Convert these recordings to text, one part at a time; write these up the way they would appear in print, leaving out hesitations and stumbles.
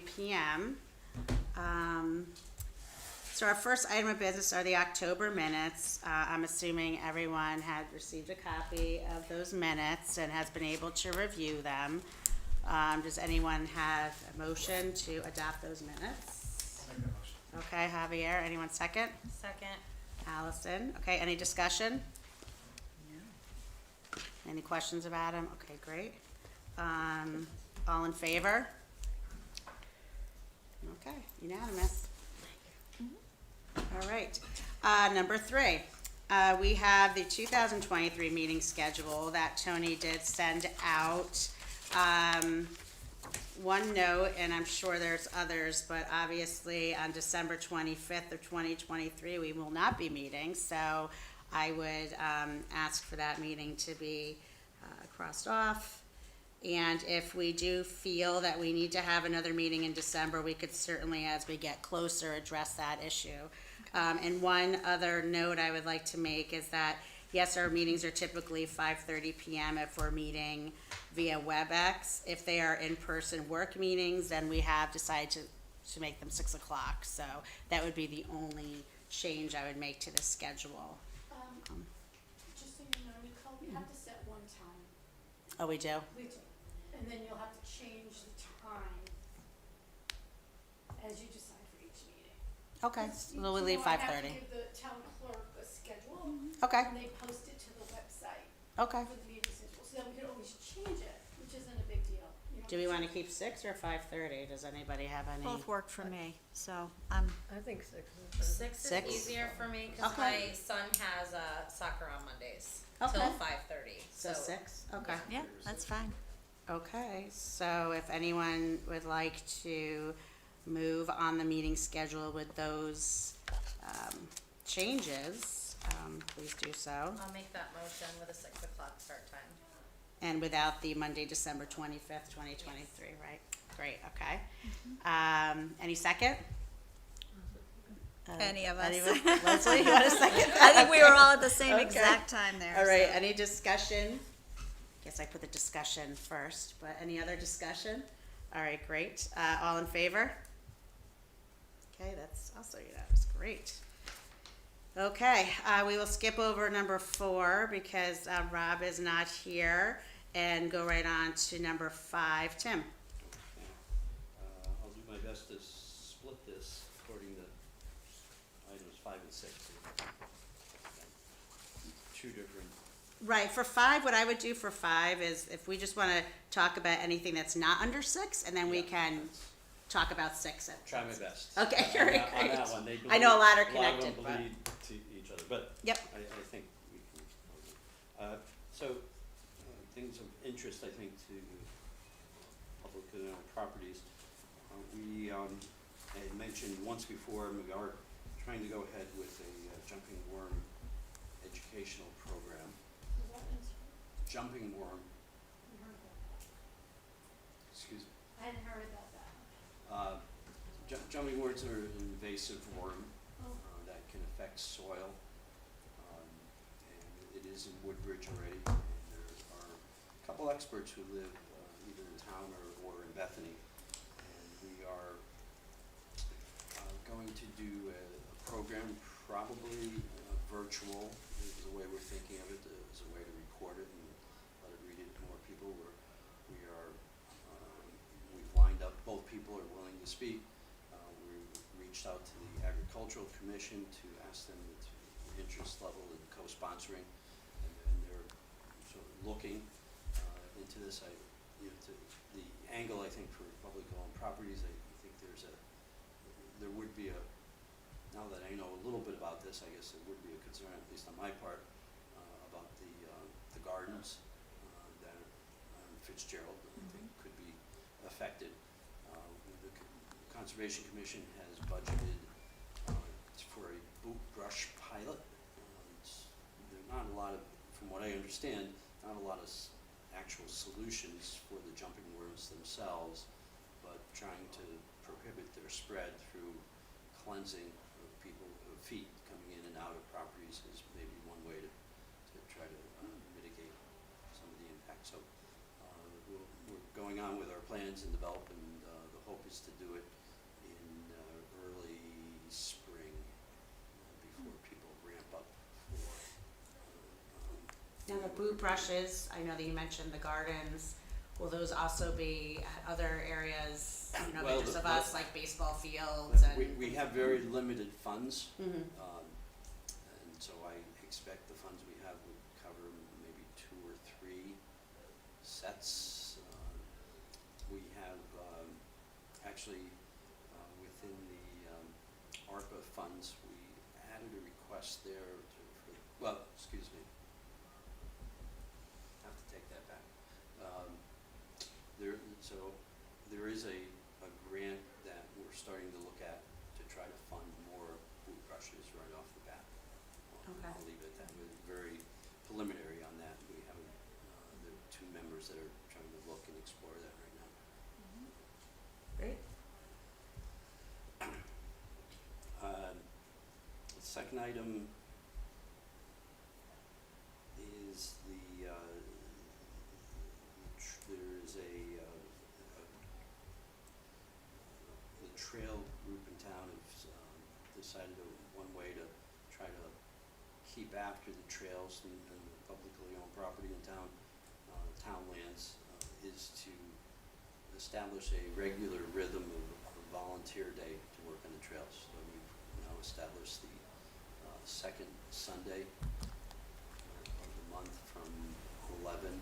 p.m. So our first item of business are the October minutes. I'm assuming everyone had received a copy of those minutes and has been able to review them. Does anyone have a motion to adopt those minutes? Make that motion. Okay, Javier, anyone second? Second. Allison, okay, any discussion? Any questions about them? Okay, great. All in favor? Okay, unanimous. All right, number 3. We have the 2023 meeting schedule that Tony did send out. One note, and I'm sure there's others, but obviously on December 25th of 2023, we will not be meeting, so I would ask for that meeting to be crossed off. And if we do feel that we need to have another meeting in December, we could certainly, as we get closer, address that issue. And one other note I would like to make is that, yes, our meetings are typically 5:30 p.m. if we're meeting via WebEx. If they are in-person work meetings, then we have decided to make them 6 o'clock. So that would be the only change I would make to the schedule. Just so you know, Nicole, we have to set one time. Oh, we do? We do. And then you'll have to change the time as you decide for each meeting. Okay, It's- so we'll you leave know, I have to 5:30. give the town clerk a schedule, Okay, and they post it to the website okay. for the meeting schedule, so then we can always change it, which isn't a big deal. You know, Do we want to keep 6 or 5:30? Does anybody have any? Both work for me, so I'm, I think 6 Six Six? is easier for me because Okay. my son has soccer on Mondays Okay. till 5:30. So 6? Okay. yeah, that's fine. Okay, so if anyone would like to move on the meeting schedule with those changes, please do so. I'll make that motion with a 6 o'clock start time. And without the Monday, December 25th, 2023, right? Great, okay. Any second? Any of us. Anyone? Leslie, you want a second? I think we were all at the same Okay. exact time there. All right, so. any discussion? Guess I put the discussion first, but any other discussion? All right, great. All in favor? Okay, that's also unanimous. Great. Okay, we will skip over number 4 because Rob is not here and go right on to number 5. Tim? I'll do my best to split this according to items 5 and 6. Two different, Right, for 5, what I would do for 5 is if we just want to talk about anything that's not under 6, and then we yeah, can that's- talk about 6. try my best. Okay, On very that- on great. that one, they I know a lot are them connected, but- bleed to each other, but Yep. I think we can. So, things of interest, I think, to public and owned properties. We had mentioned once before, and we are trying to go ahead with a jumping worm educational program. What is, Jumping worm, I heard about that. excuse me. I hadn't heard about that. Jumping worms are an invasive worm Oh, that can affect soil. And it is in Woodbridge already, and there are a couple experts who live either in town or in Bethany. And we are going to do a program, probably virtual, is the way we're thinking of it, as a way to record it and let it read it to more people. We've lined up, both people are willing to speak. We reached out to the Agricultural Commission to ask them the interest level in co-sponsoring, and they're sort of looking into this. The angle, I think, for public-owned properties, I think there would be now that I know a little bit about this, I guess there would be a concern, at least on my part, about the gardens that on Fitzgerald, I think, could be affected. The Conservation Commission has budgeted for a boot brush pilot. There are not a lot of, from what I understand, not a lot of actual solutions for the jumping worms themselves, but trying to prohibit their spread through cleansing of feet coming in and out of properties is maybe one way to try to mitigate some of the impact. So we're going on with our plans and developing the hope is to do it in early spring, before people ramp up for. Now the boot brushes, I know that you mentioned the gardens, will those also be at other areas, you know, Well, just the- of us, like baseball fields and? We have very limited funds, Mhm. and so I expect the funds we have would cover maybe 2 or 3 sets. We have, actually, within the ARPA funds, we added a request there to, excuse me, have to take that back. There is a grant that we're starting to look at to try to fund more boot brushes right off the bat. Okay. I'll leave it at that. We're very preliminary on that. We haven't, there are 2 members that are trying to look and explore that right now. Great. The second item is there is the trail group in town has decided one way to try to keep after the trails and the publicly owned property in town, town lands, is to establish a regular rhythm of volunteer day to work on the trails. So we've now established the second Sunday of the month from 11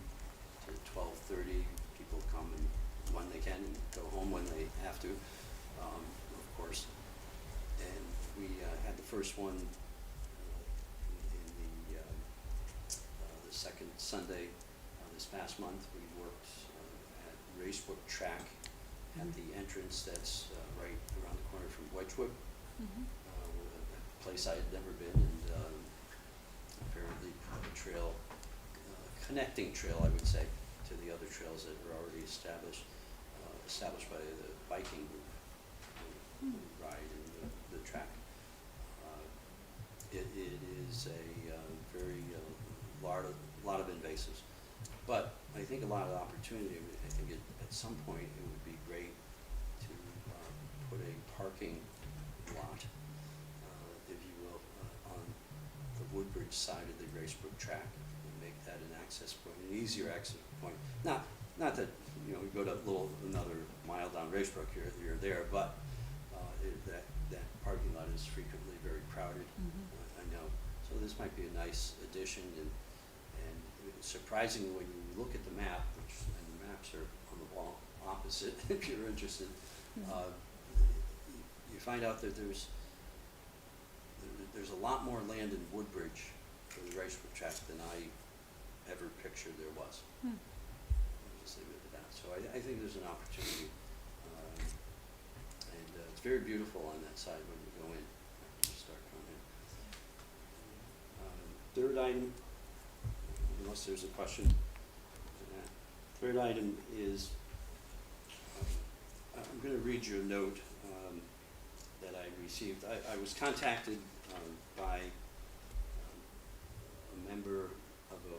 to 12:30. People come and when they can and go home when they have to, of course. And we had the first one in the second Sunday this past month. We worked at Racebrook Track at the entrance that's right around the corner from Wedgewood. A place I had never been, and apparently a trail, connecting trail, I would say, to the other trails that were already established by the biking group who ride in the track. It is a very lot of invasives, but I think a lot of opportunity. I think at some point it would be great to put a parking lot, if you will, on the Woodbridge side of the Racebrook Track and make that an access point, an easier access point. Not that, you know, we go to another mile down Racebrook here or there, but that parking lot is frequently very crowded. I know. So this might be a nice addition, and surprisingly, when you look at the map, and the maps are on the wall opposite, if you're interested, you find out that there's a lot more land in Woodbridge for the Racebrook Track than I ever pictured there was. I'll just leave it at that. So I think there's an opportunity, and it's very beautiful on that side when you go in, after you start coming in. Third item, unless there's a question on that. Third item is, I'm going to read you a note that I received. I was contacted by a member of a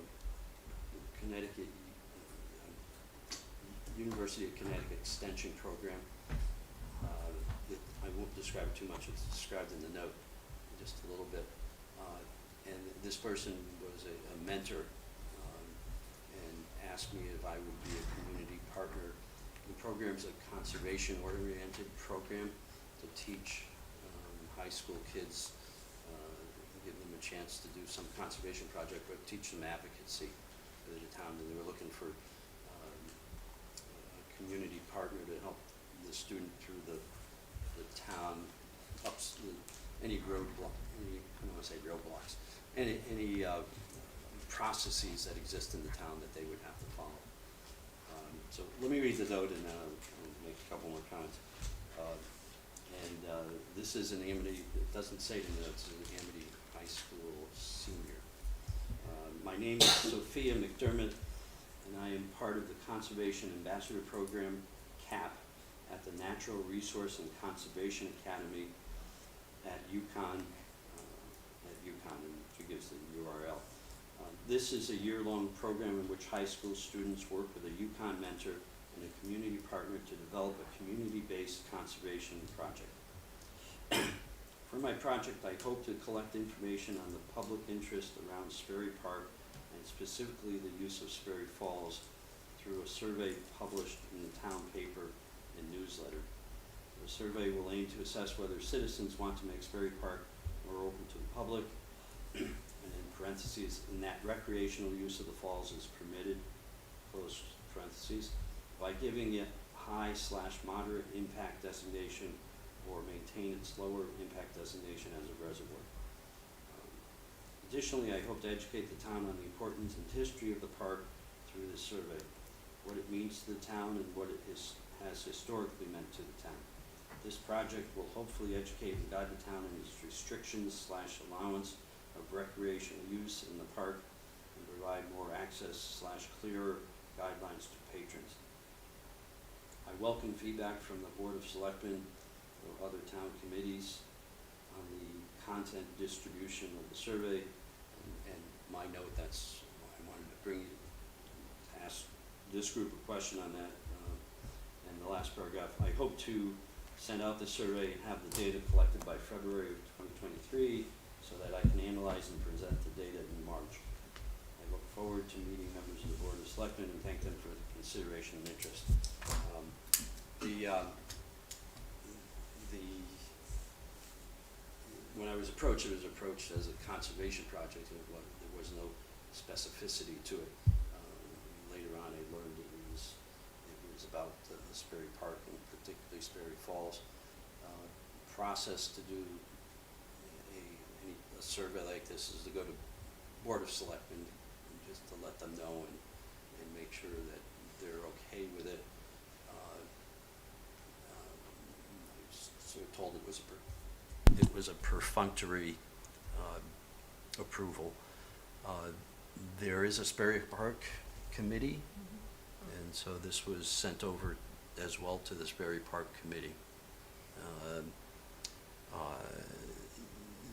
Connecticut, University of Connecticut Extension program. I won't describe it too much. It's described in the note just a little bit. And this person was a mentor and asked me if I would be a community partner. The program's a conservation-oriented program to teach high school kids, give them a chance to do some conservation project, but teach them advocacy for the town. And they were looking for a community partner to help the student through the town, any roadblock, I don't want to say roadblocks, any processes that exist in the town that they would have to follow. So let me read the note and I'll make a couple more comments. This is an Amity, it doesn't say it in the notes, it's an Amity High School senior. My name is Sophia McDermott, and I am part of the Conservation Ambassador Program, CAP, at the Natural Resource and Conservation Academy at UConn, and she gives the URL. This is a year-long program in which high school students work with a UConn mentor and a community partner to develop a community-based conservation project. For my project, I hope to collect information on the public interest around Sperry Park and specifically the use of Sperry Falls through a survey published in the town paper and newsletter. The survey will aim to assess whether citizens want to make Sperry Park more open to the public, and in parentheses, in that recreational use of the falls is permitted, close parentheses, by giving it high/moderate impact designation or maintain its lower impact designation as a reservoir. Additionally, I hope to educate the town on the importance and history of the park through this survey, what it means to the town and what it has historically meant to the town. This project will hopefully educate and guide the town in its restrictions/allowance of recreational use in the park and provide more access/clearer guidelines to patrons. I welcome feedback from the Board of Selectmen or other town committees on the content distribution of the survey, and my note, that's why I wanted to ask this group a question on that. And the last paragraph, I hope to send out the survey and have the data collected by February of 2023 so that I can analyze and present the data in March. I look forward to meeting members of the Board of Selectmen and thank them for the consideration and interest. When I was approached, it was approached as a conservation project, and there was no specificity to it. Later on, I learned it was about the Sperry Park and particularly Sperry Falls. Process to do a survey like this is to go to Board of Selectmen, just to let them know and make sure that they're okay with it. I was sort of told it was a perfunctory approval. There is a Sperry Park committee, and so this was sent over as well to the Sperry Park committee.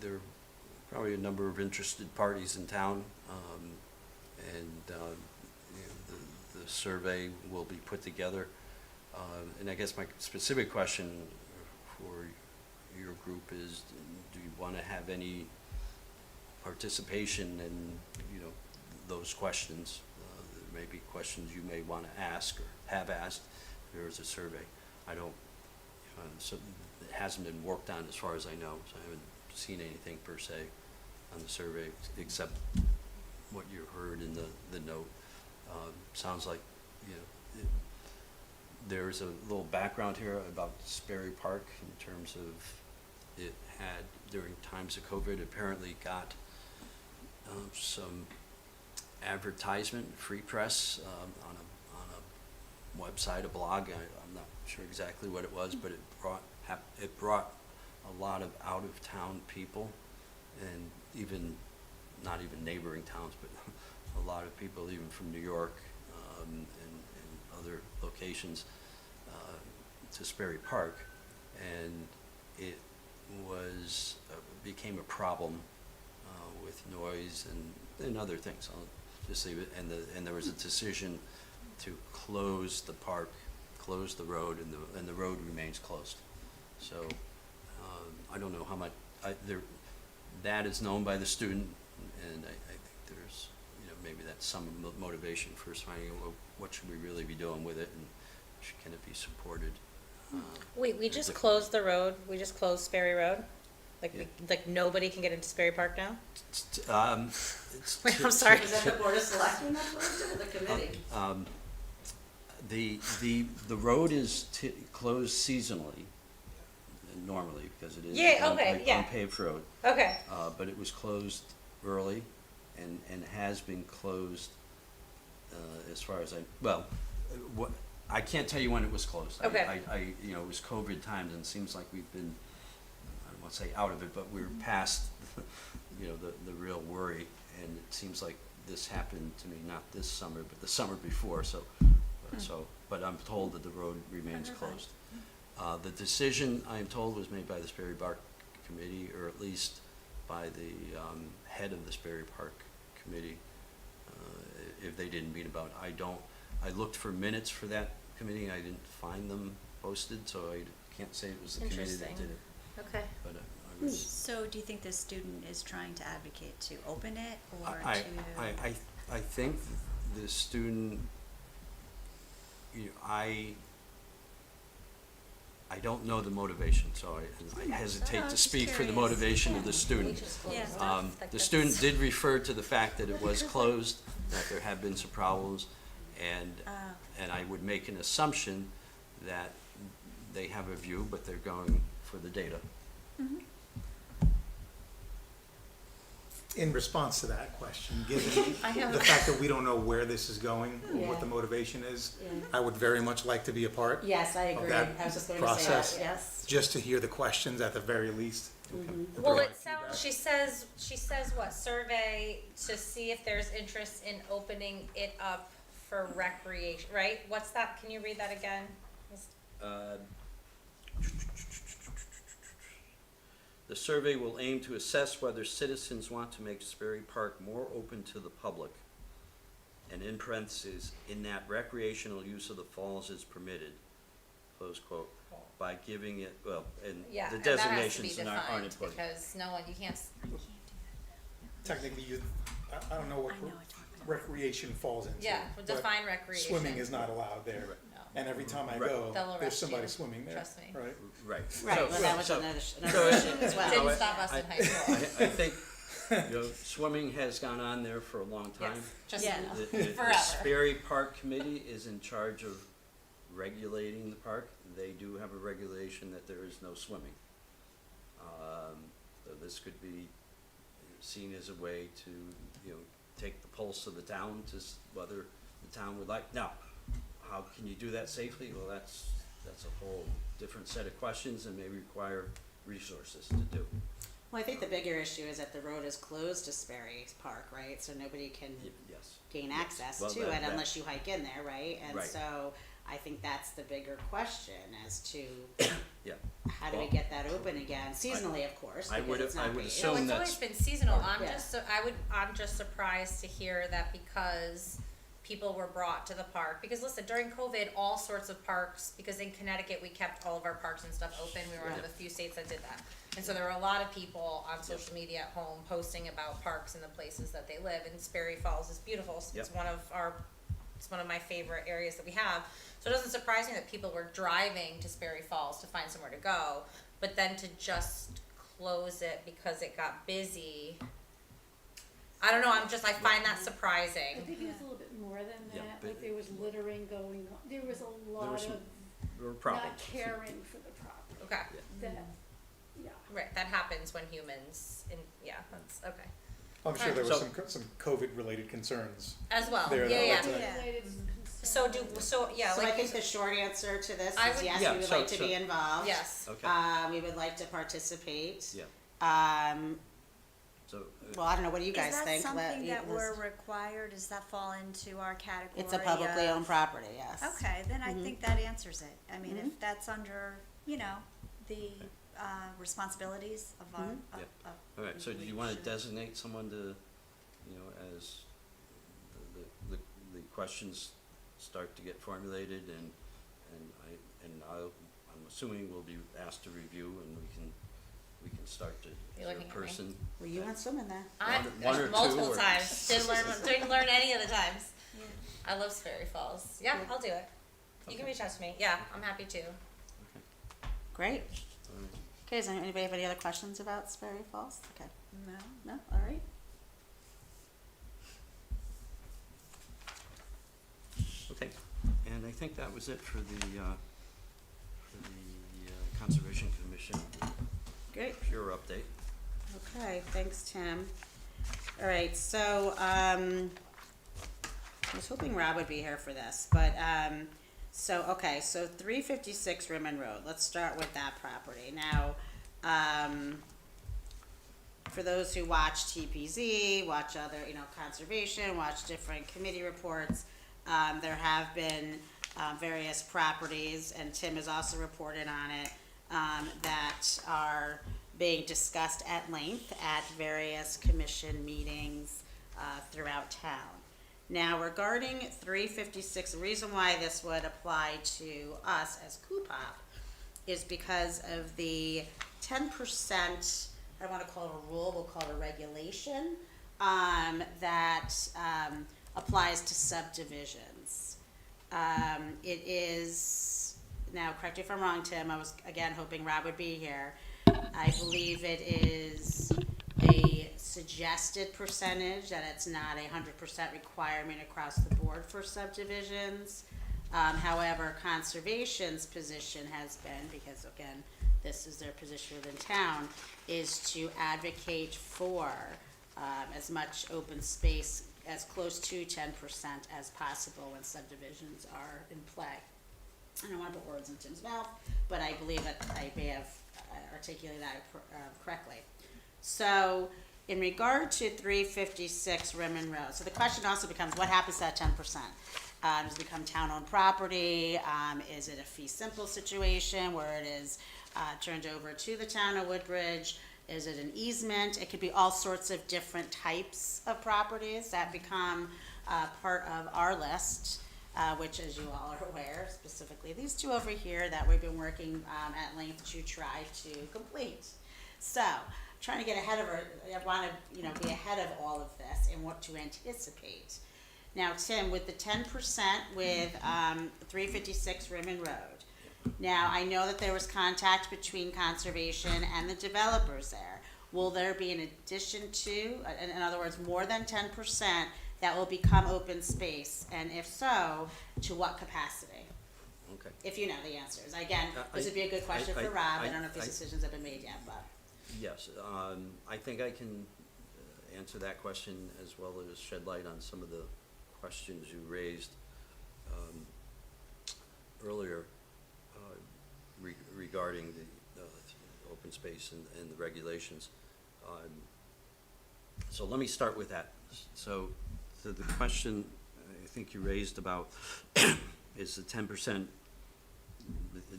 There are probably a number of interested parties in town, and the survey will be put together. And I guess my specific question for your group is, do you want to have any participation in, those questions? There may be questions you may want to ask or have asked. There is a survey. I don't, so it hasn't been worked on as far as I know, so I haven't seen anything per se on the survey except what you heard in the note. Sounds like, there's a little background here about Sperry Park in terms of it had, during times of COVID, apparently got some advertisement, free press, on a website, a blog. I'm not sure exactly what it was, but it brought a lot of out-of-town people, and even, not even neighboring towns, but a lot of people even from New York and other locations to Sperry Park, and it became a problem with noise and other things. I'll just leave it. And there was a decision to close the park, close the road, and the road remains closed. So I don't know how much that is known by the student, and I think there's maybe that's some motivation for us finding out, well, what should we really be doing with it, and can it be supported? Wait, we there's just different- closed the road, we just closed Sperry Road? Like, Yeah. like nobody can get into Sperry Park now? It's Wait, I'm sorry. Is that the Board of Selectmen that closed it, or the committee? The road is closed seasonally, normally, because it is Yeah, okay, yeah. unpaved road. Okay, But it was closed early and has been closed, as far as I can't tell you when it was closed. Okay. It was COVID times, and it seems like we've been, I don't want to say out of it, but we're past, the real worry, and it seems like this happened to me, not this summer, but the summer before, but I'm told that the road remains closed. The decision, I am told, was made by the Sperry Park Committee, or at least by the head of the Sperry Park Committee. If they didn't meet about it, I looked for minutes for that committee, I didn't find them posted, so I can't say it was the committee that Interesting. did it. Okay. But I was, So do you think the student is trying to advocate to open it or I, to? I think the student, I don't know the motivation, so I hesitate I was to just speak for the curious. motivation of the student. Yeah. The student did refer to the fact that it was closed, that there have been some problems, and I would make an assumption that they have a view, but they're going for the data. In response to that question, given I have- the fact that we don't know where this is going or Yeah. what the motivation is, Yeah. I would very much like to be a part, Yes, I Of agree. that I was just going to say process. that, yes. just to hear the questions at the very least. Mm-hmm. Well, Provide it sounds, feedback. she says what, survey to see if there's interest in opening it up for recreation, right? What's that, can you read that again? The survey will aim to assess whether citizens want to make Sperry Park more open to the public, and in parentheses, in that recreational use of the falls is permitted, close quote, by giving it, well, and Yeah, the and that has to be designations aren't defined, important. because no one, you can't, Technically, I don't know what I know it's not gonna- recreation falls into. yeah, but define recreation. Swimming is not allowed there. Right. No. And every time I Right. go, They'll there's arrest somebody you, swimming there, trust me. right? Right. Right, So- well, that was so- another so issue as well. Didn't I- stop us in high school. I think, swimming has gone on there for a long time. Yes, just Yeah. enough. The Forever. Sperry Park Committee is in charge of regulating the park. They do have a regulation that there is no swimming. So this could be seen as a way to, take the pulse of the town to whether the town would like. Now, how can you do that safely? Well, that's a whole different set of questions and may require resources to do. Well, I think the bigger issue is that the road is closed to Sperry Park, right? So nobody can Yes. gain Yes. access Well, to that- it that- unless you hike in there, right? And Right. so I think that's the bigger question as to Yeah. how do we Well, get that open again, seasonally, of course, I because would- it's not I would rated. assume No, it's that's always been seasonal, Yeah. I'm just surprised to hear that because people were brought to the park, because listen, during COVID, all sorts of parks, because in Connecticut, we kept all of our parks and stuff open, we were one of the few states that did that. And so there were a lot of people on social media at home posting about parks and the places that they live, and Sperry Falls is beautiful, it's Yep. it's one of my favorite areas that we have. So it doesn't surprise me that people were driving to Sperry Falls to find somewhere to go, but then to just close it because it got busy. I don't know, I find that I surprising. think it was a little bit more than Yeah, that, but- like there was littering going on, there was a There lot were of some not problems. caring for the property, Okay, that, yeah. right, that happens when humans, that's, okay. I'm sure there were So- some COVID-related concerns. As well, There, yeah, though, yeah. it's Yeah. Related concerns. So So I think the short answer to this I is would- yes, Yeah, we would so- like to be so- involved. yes, Okay, We would like to participate. yeah, Um, so, well, I don't know, what do you guys think? Is that something you- that we're required, does that fall into our category? It's a publicly of- owned property, yes. Okay, then I Mhm. think that answers it. I mean, Mhm. if that's under, the responsibilities of our, Mhm. of, Yep. of. all right, so do you we wanna should- designate someone to, as the questions start to get formulated and I'm assuming we'll be asked to review and we can start to, You're as a looking at me. person. Well, you went swimming there. One or two multiple or- times, didn't learn any of the times. Yeah. I love Sperry Falls, yeah, Yeah. I'll do it. You can Okay. reach out to me, yeah, I'm happy to. Great. All right. Okay, does anybody have any other questions about Sperry Falls? Okay, No. no, all right. Okay, and I think that was it for the Conservation Commission Great. pure update. Okay, thanks, Tim. All right, so, I was hoping Rob would be here for this, but, so 356 Rimmon Road, let's start with that property. Now, for those who watch TPZ, watch other, conservation, watch different committee reports, there have been, various properties, and Tim has also reported on it, that are being discussed at length at various commission meetings throughout town. Now regarding 356, the reason why this would apply to us as Cupop is because of the 10%, I don't want to call it a rule, we'll call it a regulation, that applies to subdivisions. It is, now correct me if I'm wrong, Tim, I was again hoping Rob would be here. I believe it is a suggested percentage, that it's not a 100% requirement across the board for subdivisions. However, conservation's position has been, because again, this is their position within town, is to advocate for as much open space, as close to 10% as possible when subdivisions are in play. I don't want to put words in Tim's mouth, but I believe that I may have articulated that correctly. So, in regard to 356 Rimmon Road, so the question also becomes, what happens to that 10%? Does it become town-owned property? Is it a fee simple situation where it is turned over to the town of Woodbridge? Is it an easement? It could be all sorts of different types of properties that become part of our list, which, as you all are aware, specifically these two over here that we've been working at length to try to complete. So, trying to get ahead of I want to, be ahead of all of this and what to anticipate. Now, Tim, with the 10% with 356 Rimmon Road, now I know that there was contact between conservation and the developers there. Will there be an addition to, in other words, more than 10% that will become open space? And if so, to what capacity? Okay. If you know the answers. Again, this would be a good question for Rob. I don't know if these decisions have been made yet, but. Yes, I think I can answer that question as well as shed light on some of the questions you raised earlier regarding the open space and the regulations. So let me start with that. So the question I think you raised about is the 10%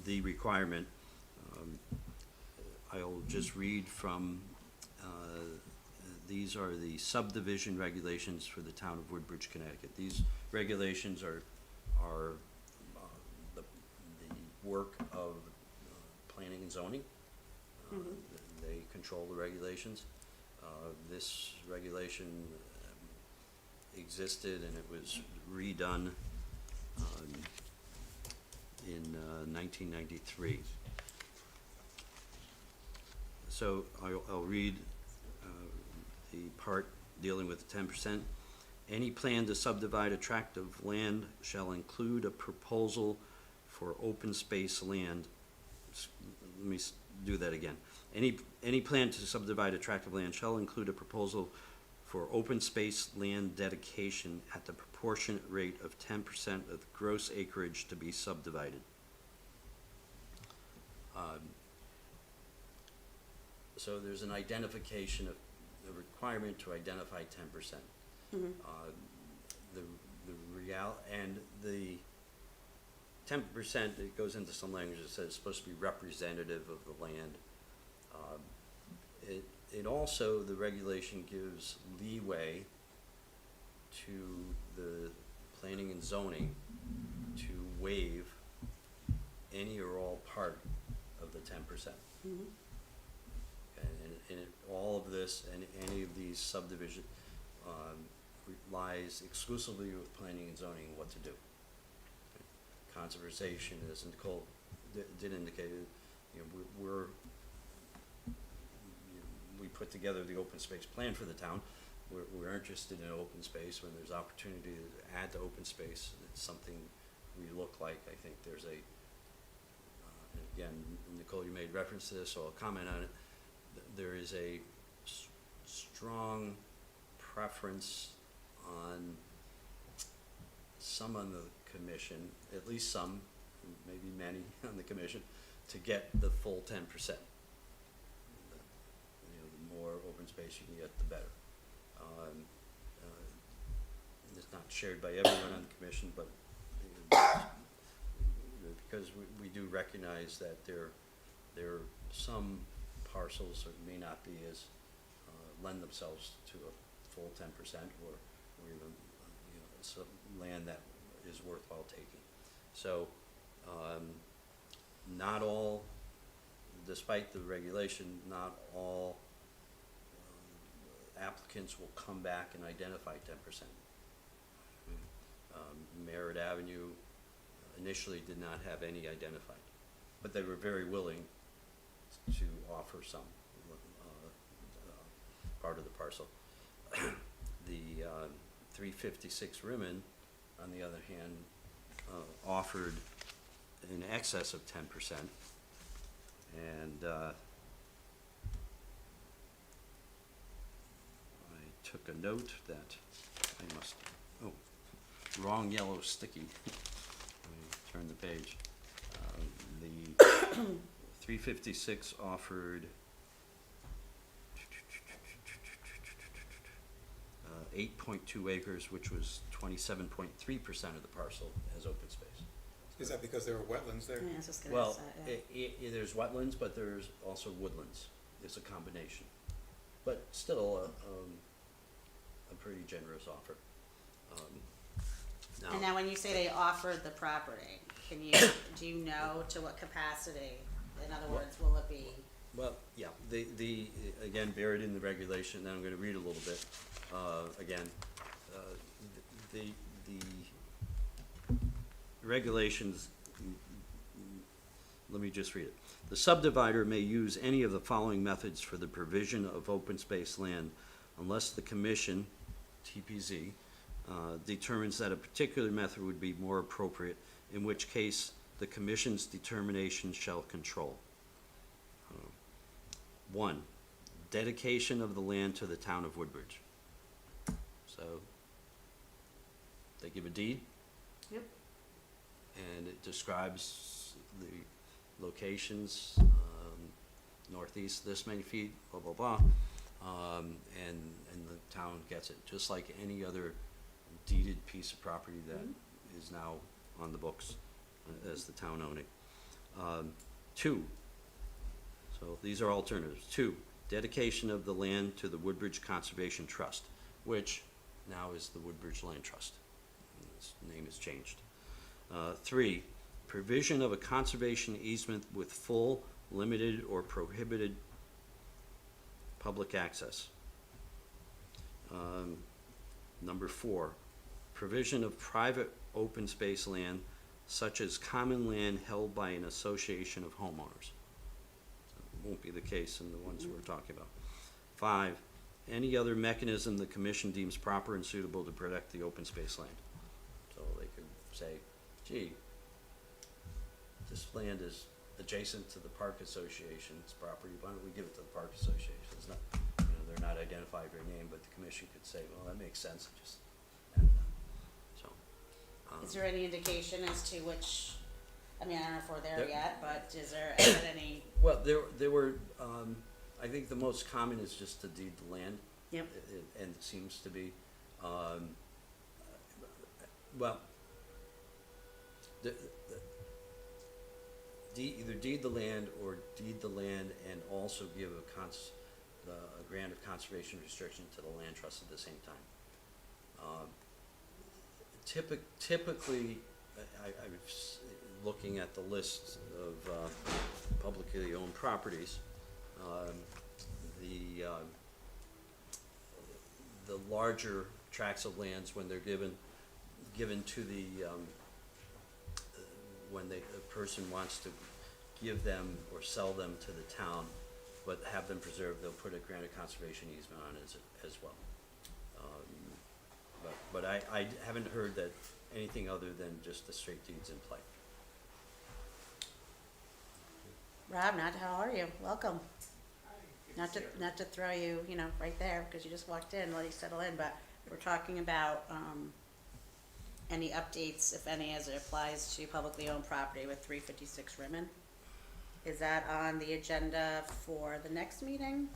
the requirement. I'll just read from, these are the subdivision regulations for the town of Woodbridge, Connecticut. These regulations are the work of planning and zoning. They control the regulations. This regulation existed and it was redone in 1993. So I'll read the part dealing with the 10%. Any plan to subdivide a tract of land shall include a proposal for open space land. Let me do that again. Any plan to subdivide a tract of land shall include a proposal for open space land dedication at the proportionate rate of 10% of the gross acreage to be subdivided. So there's an identification of the requirement to identify 10%. And the 10%, it goes into some language that says it's supposed to be representative of the land. It also, the regulation gives leeway to the planning and zoning to waive any or all part of the 10%. And all of this and any of these subdivision lies exclusively with planning and zoning what to do. Conservation, as Nicole did indicate, we put together the open space plan for the town. We're interested in open space. When there's opportunity to add to open space, it's something we look like. I think there's and again, Nicole, you made reference to this, so I'll comment on it. There is a strong preference on some on the commission, at least some, maybe many on the commission, to get the full 10%. The more open space you can get, the better. It's not shared by everyone on the commission, but because we do recognize that there are some parcels that may not be as lend themselves to a full 10% or even it's land that is worthwhile taking. So, not all, despite the regulation, not all applicants will come back and identify 10%. Merritt Avenue initially did not have any identified, but they were very willing to offer some part of the parcel. The 356 Rimmon, on the other hand, offered in excess of 10%, and I took a note that I must, oh, wrong yellow sticky. Let me turn the page. The 356 offered 8.2 acres, which was 27.3% of the parcel as open space. Is that because there are wetlands there? Yeah, I was just gonna Well, ask that, yeah. there's wetlands, but there's also woodlands. It's a combination, but still a pretty generous offer. And now when you say they offered the property, do you know to what capacity? In other words, will it be? Well, yeah, the, again, buried in the regulation, and I'm gonna read a little bit, again, the regulations, let me just read it. The subdivider may use any of the following methods for the provision of open space land unless the commission, TPZ, determines that a particular method would be more appropriate, in which case the commission's determination shall control. 1, dedication of the land to the town of Woodbridge. So, they give a deed. Yep. And it describes the locations, northeast this many feet, blah, blah, blah. And the town gets it, just like any other deeded piece of property that is now on the books as the town owning. 2, so these are alternatives. 2, dedication of the land to the Woodbridge Conservation Trust, which now is the Woodbridge Land Trust. Its name has changed. 3, provision of a conservation easement with full, limited, or prohibited public access. Number 4, provision of private open space land such as common land held by an association of homeowners. It won't be the case in the ones we're talking about. 5, any other mechanism the commission deems proper and suitable to protect the open space land. So they could say, gee, this land is adjacent to the Park Association's property, why don't we give it to the Park Association? It's not, they're not identified by name, but the commission could say, well, that makes sense, just add it on. So. Is there any indication as to which, I mean, I don't know if we're there There- yet, but is there any? Well, there were, I think the most common is just to deed the land. Yep. And it seems to be, well, either deed the land or deed the land and also give a grant of conservation restriction to the land trust at the same time. Typically, I was looking at the list of publicly owned properties, the larger tracts of lands, when they're given to the, when a person wants to give them or sell them to the town, but have them preserved, they'll put a grant of conservation easement on it as well. But I haven't heard that anything other than just the straight deeds in play. Rob, how are you? Welcome. Not to throw you, right there, because you just walked in, let you settle in, but we're talking about, any updates, if any, as it applies to publicly owned property with 356 Rimmon. Is that on the agenda for the next meeting?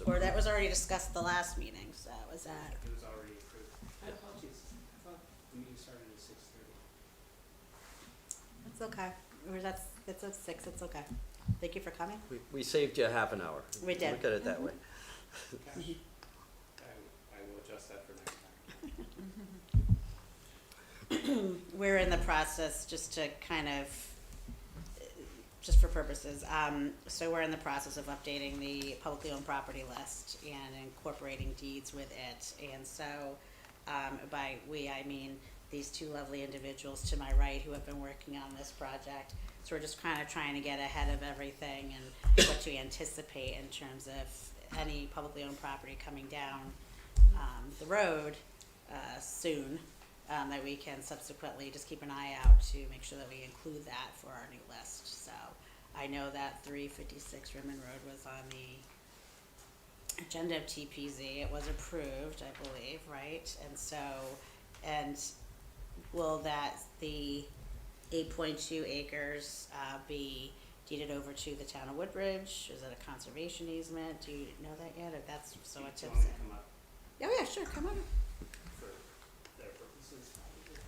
Or that was already discussed the last meeting, so is that? It was already approved. I apologize, I thought the meeting started at 6:30. It's okay. It's at 6, it's okay. Thank you for coming. We saved you a half an hour. We did. Look at it that way. Okay. I will adjust that for next time. We're in the process, just to kind of, just for purposes, so we're in the process of updating the publicly owned property list and incorporating deeds with it. And so, by we, I mean these two lovely individuals to my right who have been working on this project. So we're just kind of trying to get ahead of everything and what to anticipate in terms of any publicly owned property coming down the road soon, that we can subsequently just keep an eye out to make sure that we include that for our new list. So I know that 356 Rimmon Road was on the agenda of TPZ. It was approved, I believe, right? And so, and will that, the 8.2 acres be deeded over to the town of Woodbridge? Is it a conservation easement? Do you know that yet, or that's so a Do you tip? want me to come up Oh yeah, sure, come on, for their purposes?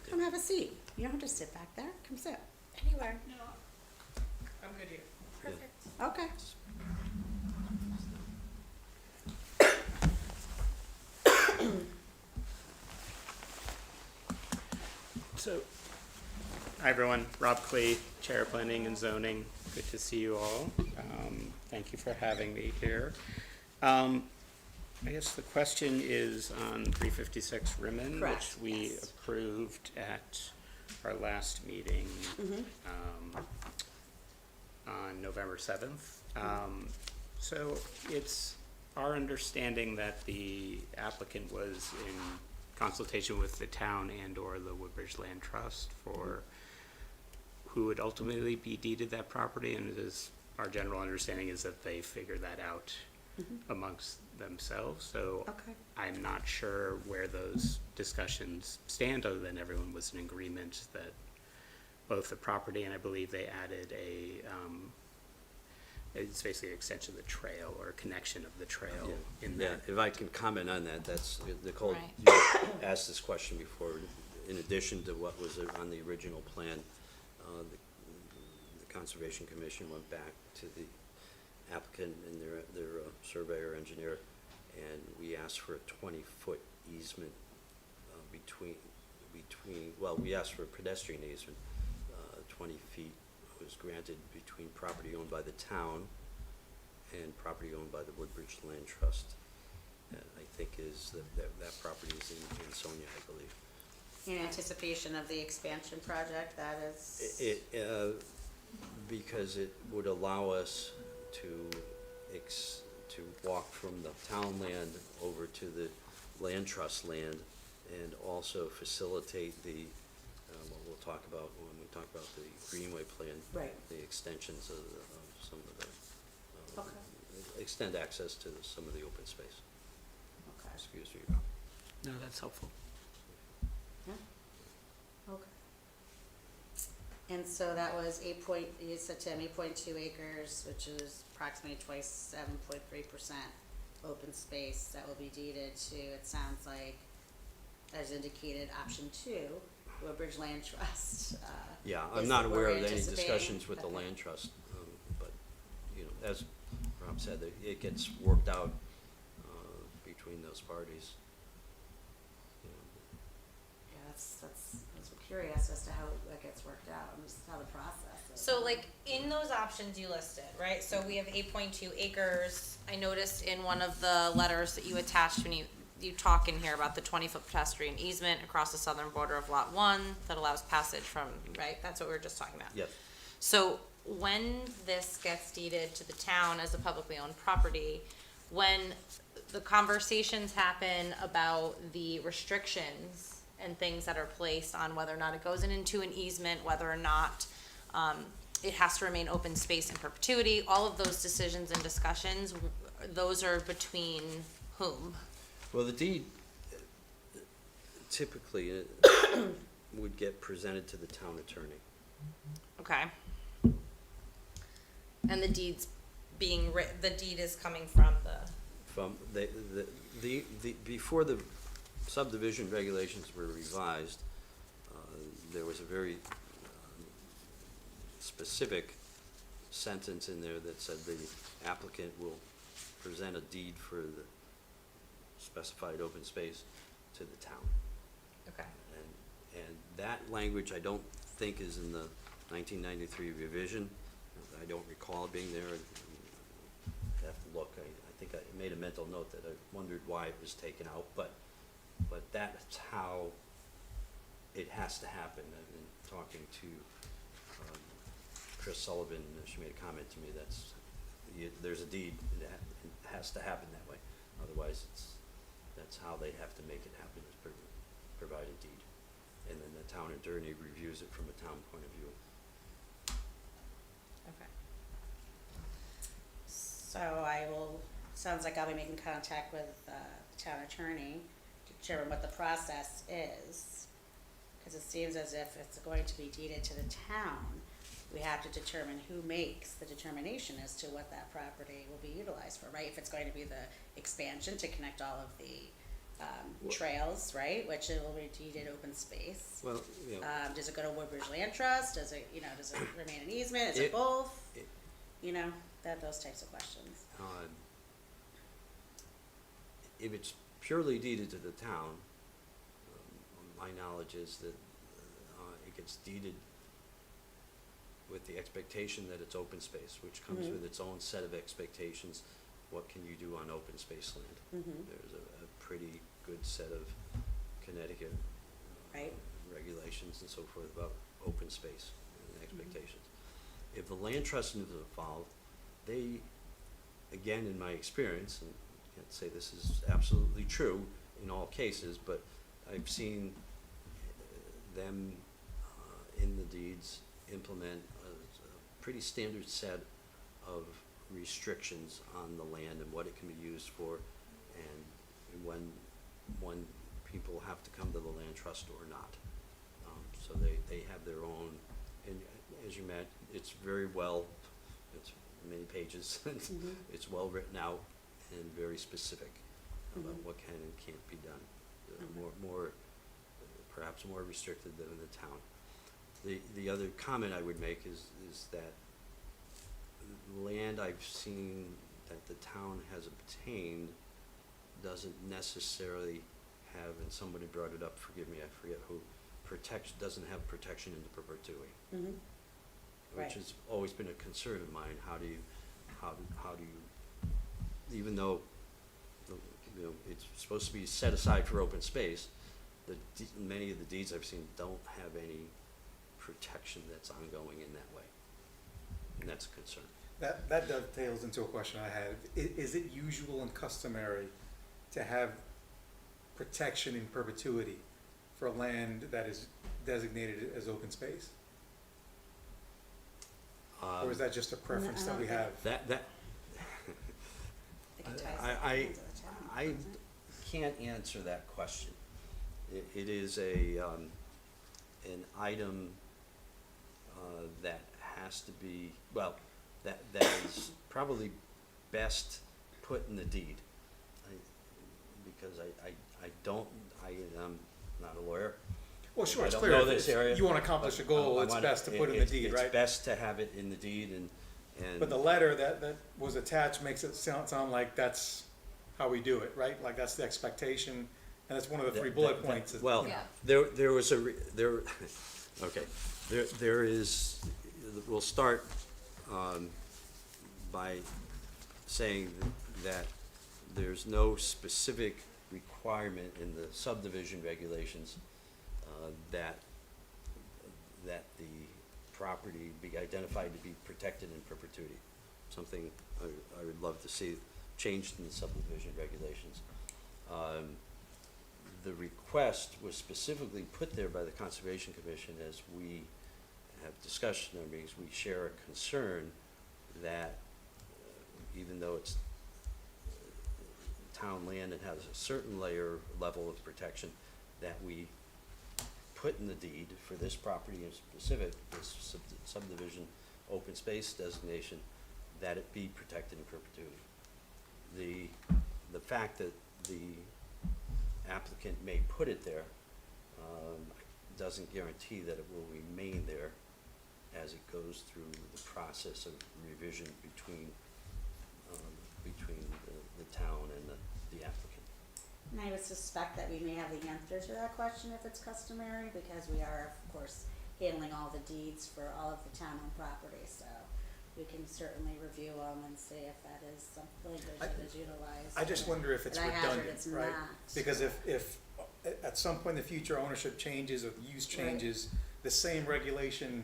come have a seat. You don't have to sit back there, come sit. Anywhere. No, I'm good here. Perfect. Okay. So, hi everyone, Rob Clee, Chair of Planning and Zoning. Good to see you all. Thank you for having me here. I guess the question is on 356 Rimmon, Correct, which we yes. approved at our last meeting on November 7th. So it's our understanding that the applicant was in consultation with the town and or the Woodbridge Land Trust for who would ultimately be deeded that property, and it is, our general understanding is that they figure that out amongst themselves. So Okay. I'm not sure where those discussions stand, other than everyone was in agreement that both the property, and I believe they added it's basically an extension of the trail or a connection of the trail in Yeah, that. if I can comment on that, that's, Nicole, Right. you asked this question before. In addition to what was on the original plan, the Conservation Commission went back to the applicant and their surveyor engineer, and we asked for a 20-foot easement between, well, we asked for a pedestrian easement. 20 feet was granted between property owned by the town and property owned by the Woodbridge Land Trust. I think is that property is in Ansonia, I believe. In anticipation of the expansion project, that is. Because it would allow us to walk from the town land over to the land trust land, and also facilitate the, what we'll talk about when we talk about the Greenway plan. Right. The extensions of some of the, Okay. extend access to some of the open space. Okay. Excuse me. No, that's helpful. Yeah. Okay. And so that was you said Tim, 8.2 acres, which is approximately 27.3% open space that will be deeded to, it sounds like, as indicated, option 2, Woodbridge Land Trust. Yeah, I'm is not what aware we're of any anticipating. discussions with the Okay. land trust, but, you know, as Rob said, it gets worked out between those parties. You know. Yeah, I was curious as to how that gets worked out, and just how the process is. So like in those options you listed, right? So we have 8.2 acres. I noticed in one of the letters that you attached when you talk in here about the 20-foot pedestrian easement across the southern border of Lot 1 that allows passage from, right? That's what we were just talking about. Yep. So when this gets deeded to the town as a publicly owned property, when the conversations happen about the restrictions and things that are placed on whether or not it goes into an easement, whether or not it has to remain open space in perpetuity, all of those decisions and discussions, those are between whom? Well, the deed typically would get presented to the town attorney. Okay. And the deed's being the deed is coming from the, From before the subdivision regulations were revised, there was a very specific sentence in there that said the applicant will present a deed for the specified open space to the town. Okay. And that language, I don't think is in the 1993 revision. I don't recall it being there. I have to look. I think I made a mental note that I wondered why it was taken out, but that's how it has to happen. I've been talking to Chris Sullivan, she made a comment to me, there's a deed, it has to happen that way. Otherwise, that's how they have to make it happen, is provide a deed. And then the town attorney reviews it from a town point of view. Okay. So I will, sounds like I'll be making contact with the town attorney to determine what the process is. Because it seems as if it's going to be deeded to the town, we have to determine who makes the determination as to what that property will be utilized for, right? If it's going to be the expansion to connect all of the trails, right, which it will be deeded open space. Well, you know, Does it go to Woodbridge Land Trust? Does it, does it remain an easement? Is it It- both? it- Those types of questions. if it's purely deeded to the town, my knowledge is that it gets deeded with the expectation that it's open space, which comes with its own set of expectations. What can you do on open space land? There's a pretty good set of Connecticut Right. regulations and so forth about open space and expectations. If the land trust is involved, they, again, in my experience, and I can't say this is absolutely true in all cases, but I've seen them in the deeds implement a pretty standard set of restrictions on the land and what it can be used for, and when people have to come to the land trust or not. So they have their own, and as you met, it's very well, it's many pages, it's well written out and very specific about what can and can't be done. More, perhaps more restricted than in the town. The other comment I would make is that land I've seen that the town has obtained doesn't necessarily have, and somebody brought it up, forgive me, I forget who, doesn't have protection into perpetuity. Right. Which has always been a concern of mine. How do you, even though, it's supposed to be set aside for open space, many of the deeds I've seen don't have any protection that's ongoing in that way. And that's a concern. That dovetails into a question I had. Is it usual and customary to have protection in perpetuity for land that is designated as open space? Or is that just a preference that we have? I think it ties to the I hands of the town, I doesn't it? can't answer that question. It is an item that has to be, well, that is probably best put in the deed. Because I'm not a lawyer. Well, sure, I it's don't clear. know If this area, you want to accomplish a goal, it's best to put it in the deed, right? It's best to have it in the deed and. But the letter that was attached makes it sound like that's how we do it, right? Like that's the expectation, and that's one of the three bullet points. that, Well, you know. Yeah. there was okay, there is, we'll start, by saying that there's no specific requirement in the subdivision regulations, that the property be identified to be protected in perpetuity. Something I would love to see changed in the subdivision regulations. The request was specifically put there by the Conservation Commission, as we have discussed in our meetings. We share a concern that even though it's town land and has a certain level of protection, that we put in the deed for this property in specific, this subdivision open space designation, that it be protected in perpetuity. The fact that the applicant may put it there doesn't guarantee that it will remain there as it goes through the process of revision between the town and the applicant. And I would suspect that we may have the answer to that question if it's customary, because we are, of course, handling all the deeds for all of the town-owned properties, so we can certainly review them and see if that is some language that is utilized. I just wonder if it's But I hazard redundant, it's right? not. Because if at some point in the future ownership changes or the use Right. changes, the same regulation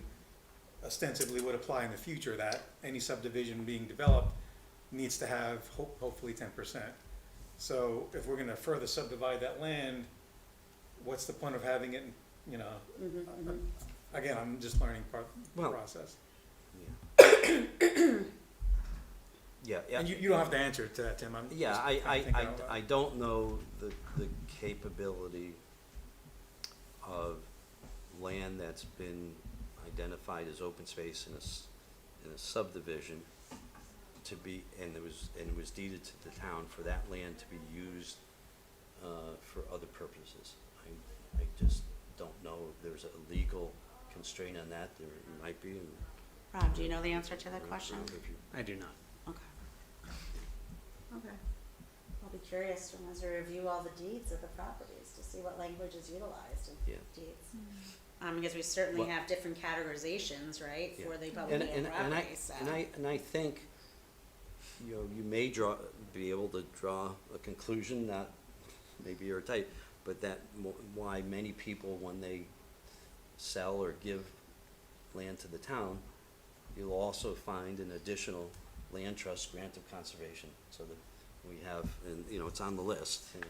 ostensibly would apply in the future, that any subdivision being developed needs to have hopefully 10%. So if we're gonna further subdivide that land, what's the point of having it, you know? Again, I'm just learning part of the Well- process. Yeah, yeah. And you don't have to answer to that, Tim, I'm just Yeah, trying to think out loud. I don't know the capability of land that's been identified as open space in a subdivision to be, and it was deeded to the town for that land to be used, for other purposes. I just don't know if there's a legal constraint on that, there might be, and. Rob, do you know the answer to that question? If you- I do not. Okay. Okay. I'll be curious when as we review all the deeds of the properties to see what language is utilized in Yeah. deeds. Because we certainly Well- have different categorizations, right, Yeah. for the publicly owned properties, so. And I think, you know, you may be able to draw a conclusion, not maybe you're tight, but that why many people, when they sell or give land to the town, you'll also find an additional land trust grant of conservation, so that we have, and, you know, it's on the list, you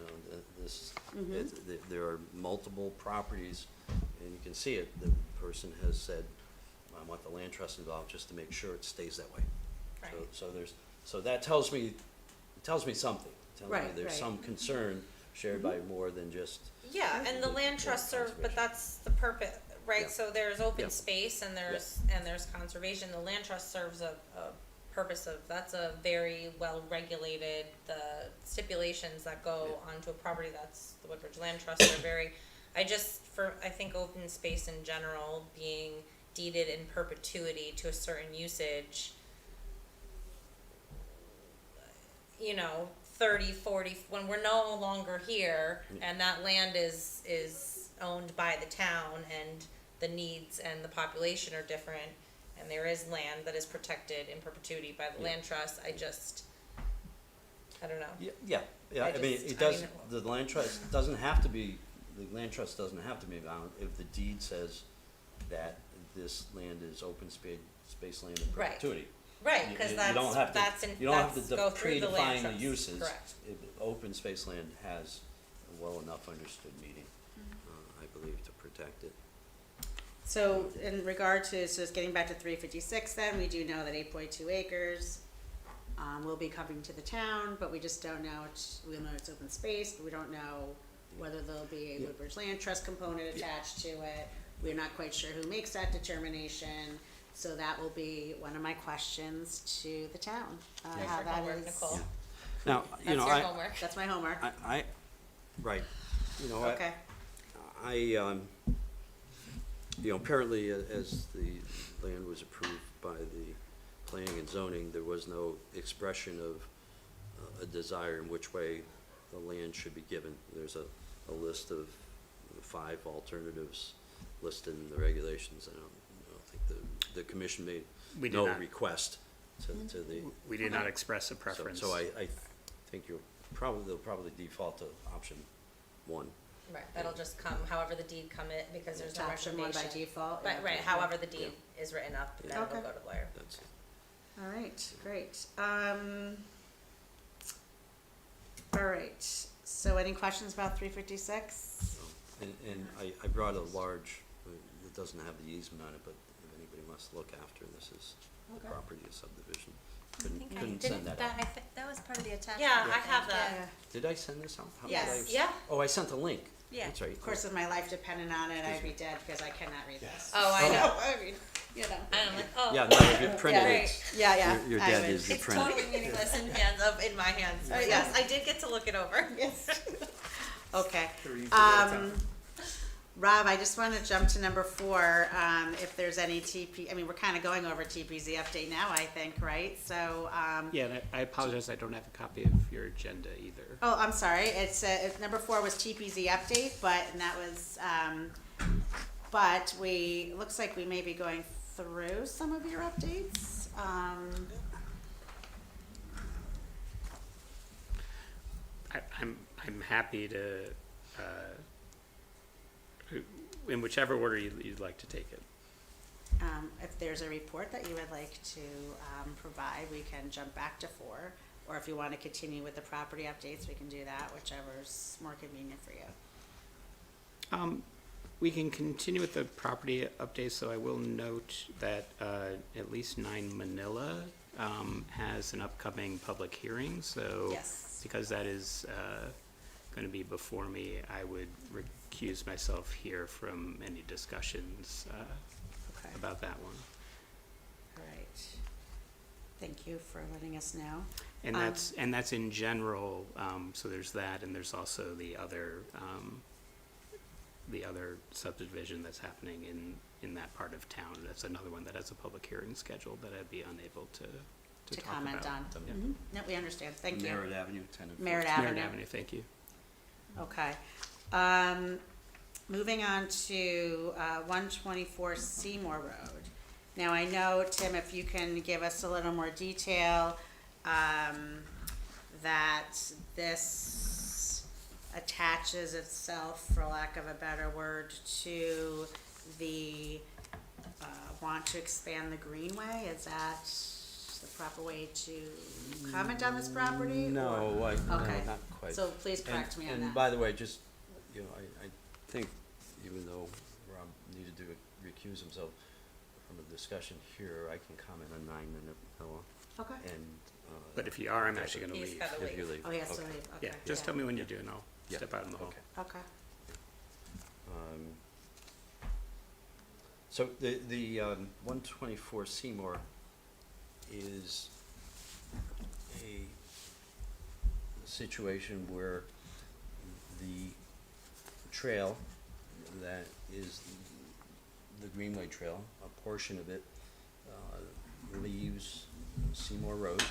know, there are multiple properties, and you can see it, the person has said, I want the land trust involved just to make sure it stays that way. Right. So that tells me something, tells me Right, there's right. some concern shared by more than just, Yeah, and the land trust serve, but that's the purpose, right, Yeah. so there's open Yeah. space and there's conservation, the land trust serves a purpose of, that's a very well regulated, the stipulations that go onto a property, that's the Woodbridge Land Trust are very, I think open space in general being deeded in perpetuity to a certain usage, you know, 30, 40, when we're no longer here and that land is owned by the town and the needs and the population are different and there is land that is protected in perpetuity by the land trust, I don't know. I mean, just- it does, the land trust doesn't have to be, the land trust doesn't have to be bound if the deed says that this land is open space land in Right. perpetuity. Right, You- cause you don't have to- that's You don't have to go through the land predefine the trust, uses. correct. Open space land has a well enough understood meaning, I believe, to protect it. So in regard to, so it's getting back to 356 then, we do know that 8.2 acres will be coming to the town, but we just don't know, we know it's open space, but we don't know whether there'll be a Woodbridge Land Trust component attached to it. We're not quite sure who makes that determination, so that will be one of my questions to the town, There's how your that homework, is. Nicole. Now, That's you know, your homework. That's my homework, right, you know, okay. you know, apparently, as the land was approved by the planning and zoning, there was no expression of a desire in which way the land should be given. There's a list of 5 alternatives listed in the regulations. I don't think the commission made We did no not. request to the. We did not express a preference. So I think they'll probably default to option 1. Right, that'll just come, however the deed come in, because there's no Option one by recommendation. default. Right, yeah. right, however the deed is written up, then it'll Okay. go to the lawyer. That's, All right, great. All right, so any questions about 356? and I brought a large, it doesn't have the easement on it, but if anybody wants to look after, this is the Okay. property of subdivision. I think I Couldn't did send that out. I think that was part of the attachment. Yeah, I think. have that. Yeah. Did I send this out? How did Yes. I- Yeah. Oh, I sent a link. Yeah. That's right. Of course, if my life depended on it, I'd be dead because I cannot read this. Oh, I know. I mean, you know. And I'm like, oh. Yeah, no, if you printed Yeah. it, Yeah, yeah. your I dad would- is your It's printer. totally meaningless in my hands. But yes, I did get to look it over. Yes. Okay. Three at a time. Rob, I just want to jump to number 4, if there's any TP, I mean, we're kind of going over TPZ update now, I think, right? So, Yeah, and I apologize, I don't have a copy of your agenda either. oh, I'm sorry, it's, number 4 was TPZ update, but, and that was, but looks like we may be going through some of your updates. I'm happy to, in whichever order you'd like to take it. If there's a report that you would like to provide, we can jump back to 4. Or if you want to continue with the property updates, we can do that, whichever's more convenient for you. We can continue with the property updates, so I will note that at least 9 Manila has an upcoming public hearing, so Yes. because that is going to be before me, I would recuse myself here from any discussions Okay. about that one. All right. Thank you for letting us know. And that's in general, so there's that, and there's also the other subdivision that's happening in that part of town. That's another one that has a public hearing scheduled that I'd be unable to talk Comment about. on. Yeah. Mhm. No, we understand. Thank you. Merritt Avenue, 10 and 14. Merritt Merritt Avenue. Avenue, thank you. Okay. Moving on to 124 Seymour Road. Now, I know, Tim, if you can give us a little more detail, that this attaches itself, for lack of a better word, to the, want to expand the greenway. Is that the proper way to comment on this property? or- No, no, Okay. not quite. So please correct me on And that. by the way, just, you know, I think even though Rob needed to recuse himself from the discussion here, I can comment on 9 Manila Okay. and. But if you are, I'm actually going to He's leave. gotta If you leave. leave. Oh, he has to Okay. leave, okay. Yeah, just tell me when you do, and I'll Yeah. step out in the hall. Okay. Okay. So the 124 Seymour is a situation where the trail that is the Greenway Trail, a portion of it, leaves Seymour Road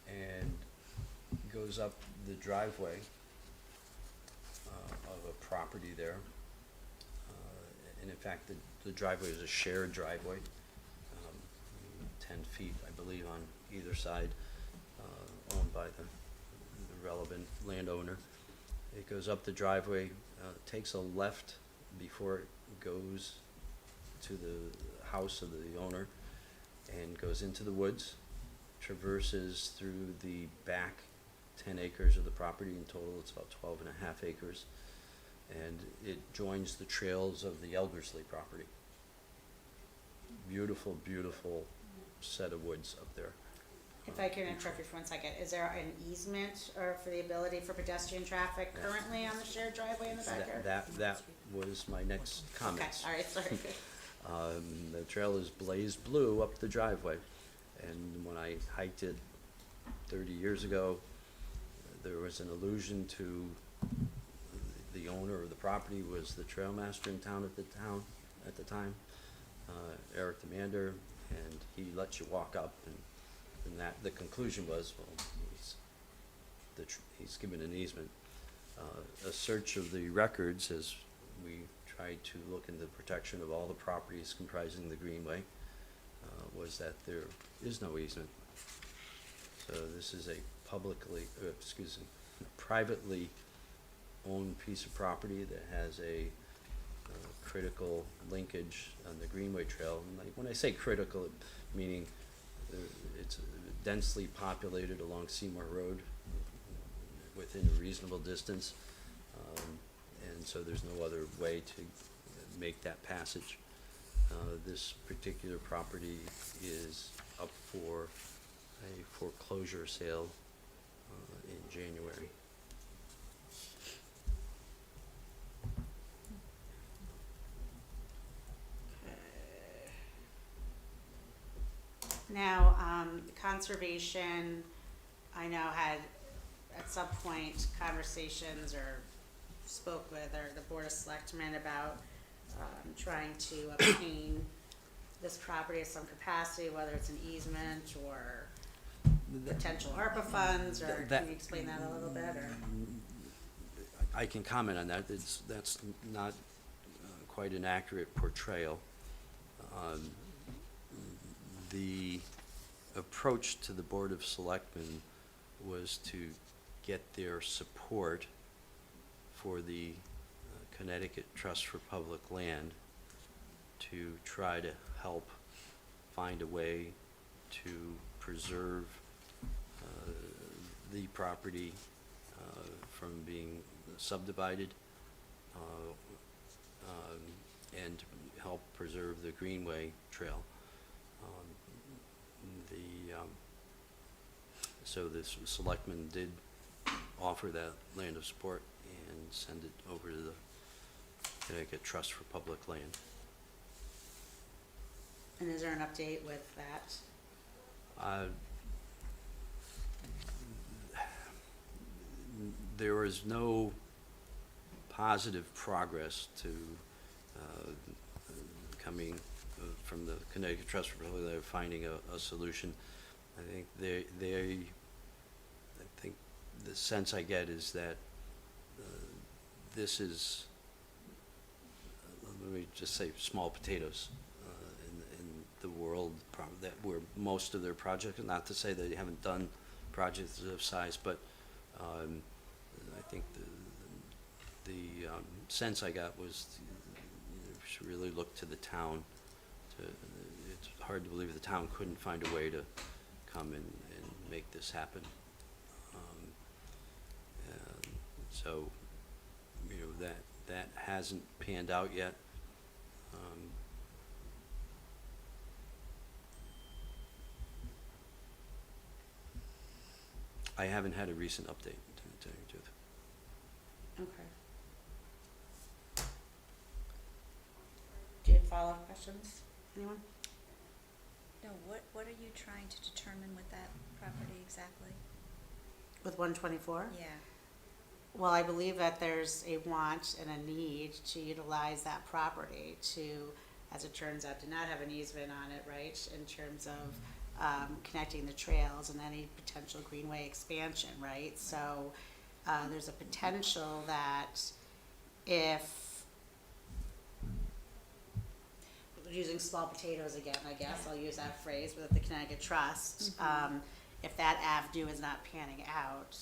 and goes up the driveway of a property there. And in fact, the driveway is a shared driveway, 10 feet, I believe, on either side, owned by the relevant landowner. It goes up the driveway, takes a left before it goes to the house of the owner, and goes into the woods, traverses through the back 10 acres of the property. In total, it's about 12 and a half acres. And it joins the trails of the Eldersley property. Beautiful, beautiful set of woods up there. If I can interrupt you for 1 second, is there an easement or for the ability for pedestrian traffic currently on the shared driveway in the backyard? That was my next Okay, comments. all right, sorry. The trail is blazed blue up the driveway, and when I hiked it 30 years ago, there was an allusion to the owner of the property was the trail master in town at the time, Eric Demander, and he lets you walk up, and that the conclusion was, well, he's given an easement. A search of the records as we tried to look into the protection of all the properties comprising the greenway, was that there is no easement. So this is a privately owned piece of property that has a critical linkage on the Greenway Trail. And when I say critical, meaning it's densely populated along Seymour Road within a reasonable distance, and so there's no other way to make that passage. This particular property is up for a foreclosure sale in January. Now, conservation, I know had at some point conversations or spoke with, or the Board of Selectmen about, trying to obtain this property at some capacity, whether it's an easement or potential ARPA funds, or That- can you explain that a little bit, or? I can comment on that. That's not quite an accurate portrayal. The approach to the Board of Selectmen was to get their support for the Connecticut Trust for Public Land to try to help find a way to preserve the property from being subdivided and help preserve the Greenway Trail. So the selectmen did offer that land of support and send it over to the Connecticut Trust for Public Land. And is there an update with that? There was no positive progress to coming from the Connecticut Trust for Public Land, finding a solution. I think I think the sense I get is that this is, let me just say, small potatoes in the world that where most of their projects, not to say they haven't done projects of size, but I think the sense I got was you should really look to the town. It's hard to believe the town couldn't find a way to come and make this happen. So, you know, that hasn't panned out yet. I haven't had a recent update, to tell you the truth. Okay. Do you have follow-up questions? Anyone? No, what are you trying to determine with that property exactly? With 124? Yeah. Well, I believe that there's a want and a need to utilize that property to, as it turns out, to not have an easement on it, right? In terms of connecting the trails and any potential greenway expansion, right? So there's a potential that if, using small potatoes again, I guess, I'll use that phrase with the Connecticut Trust, if that avenue is not panning out,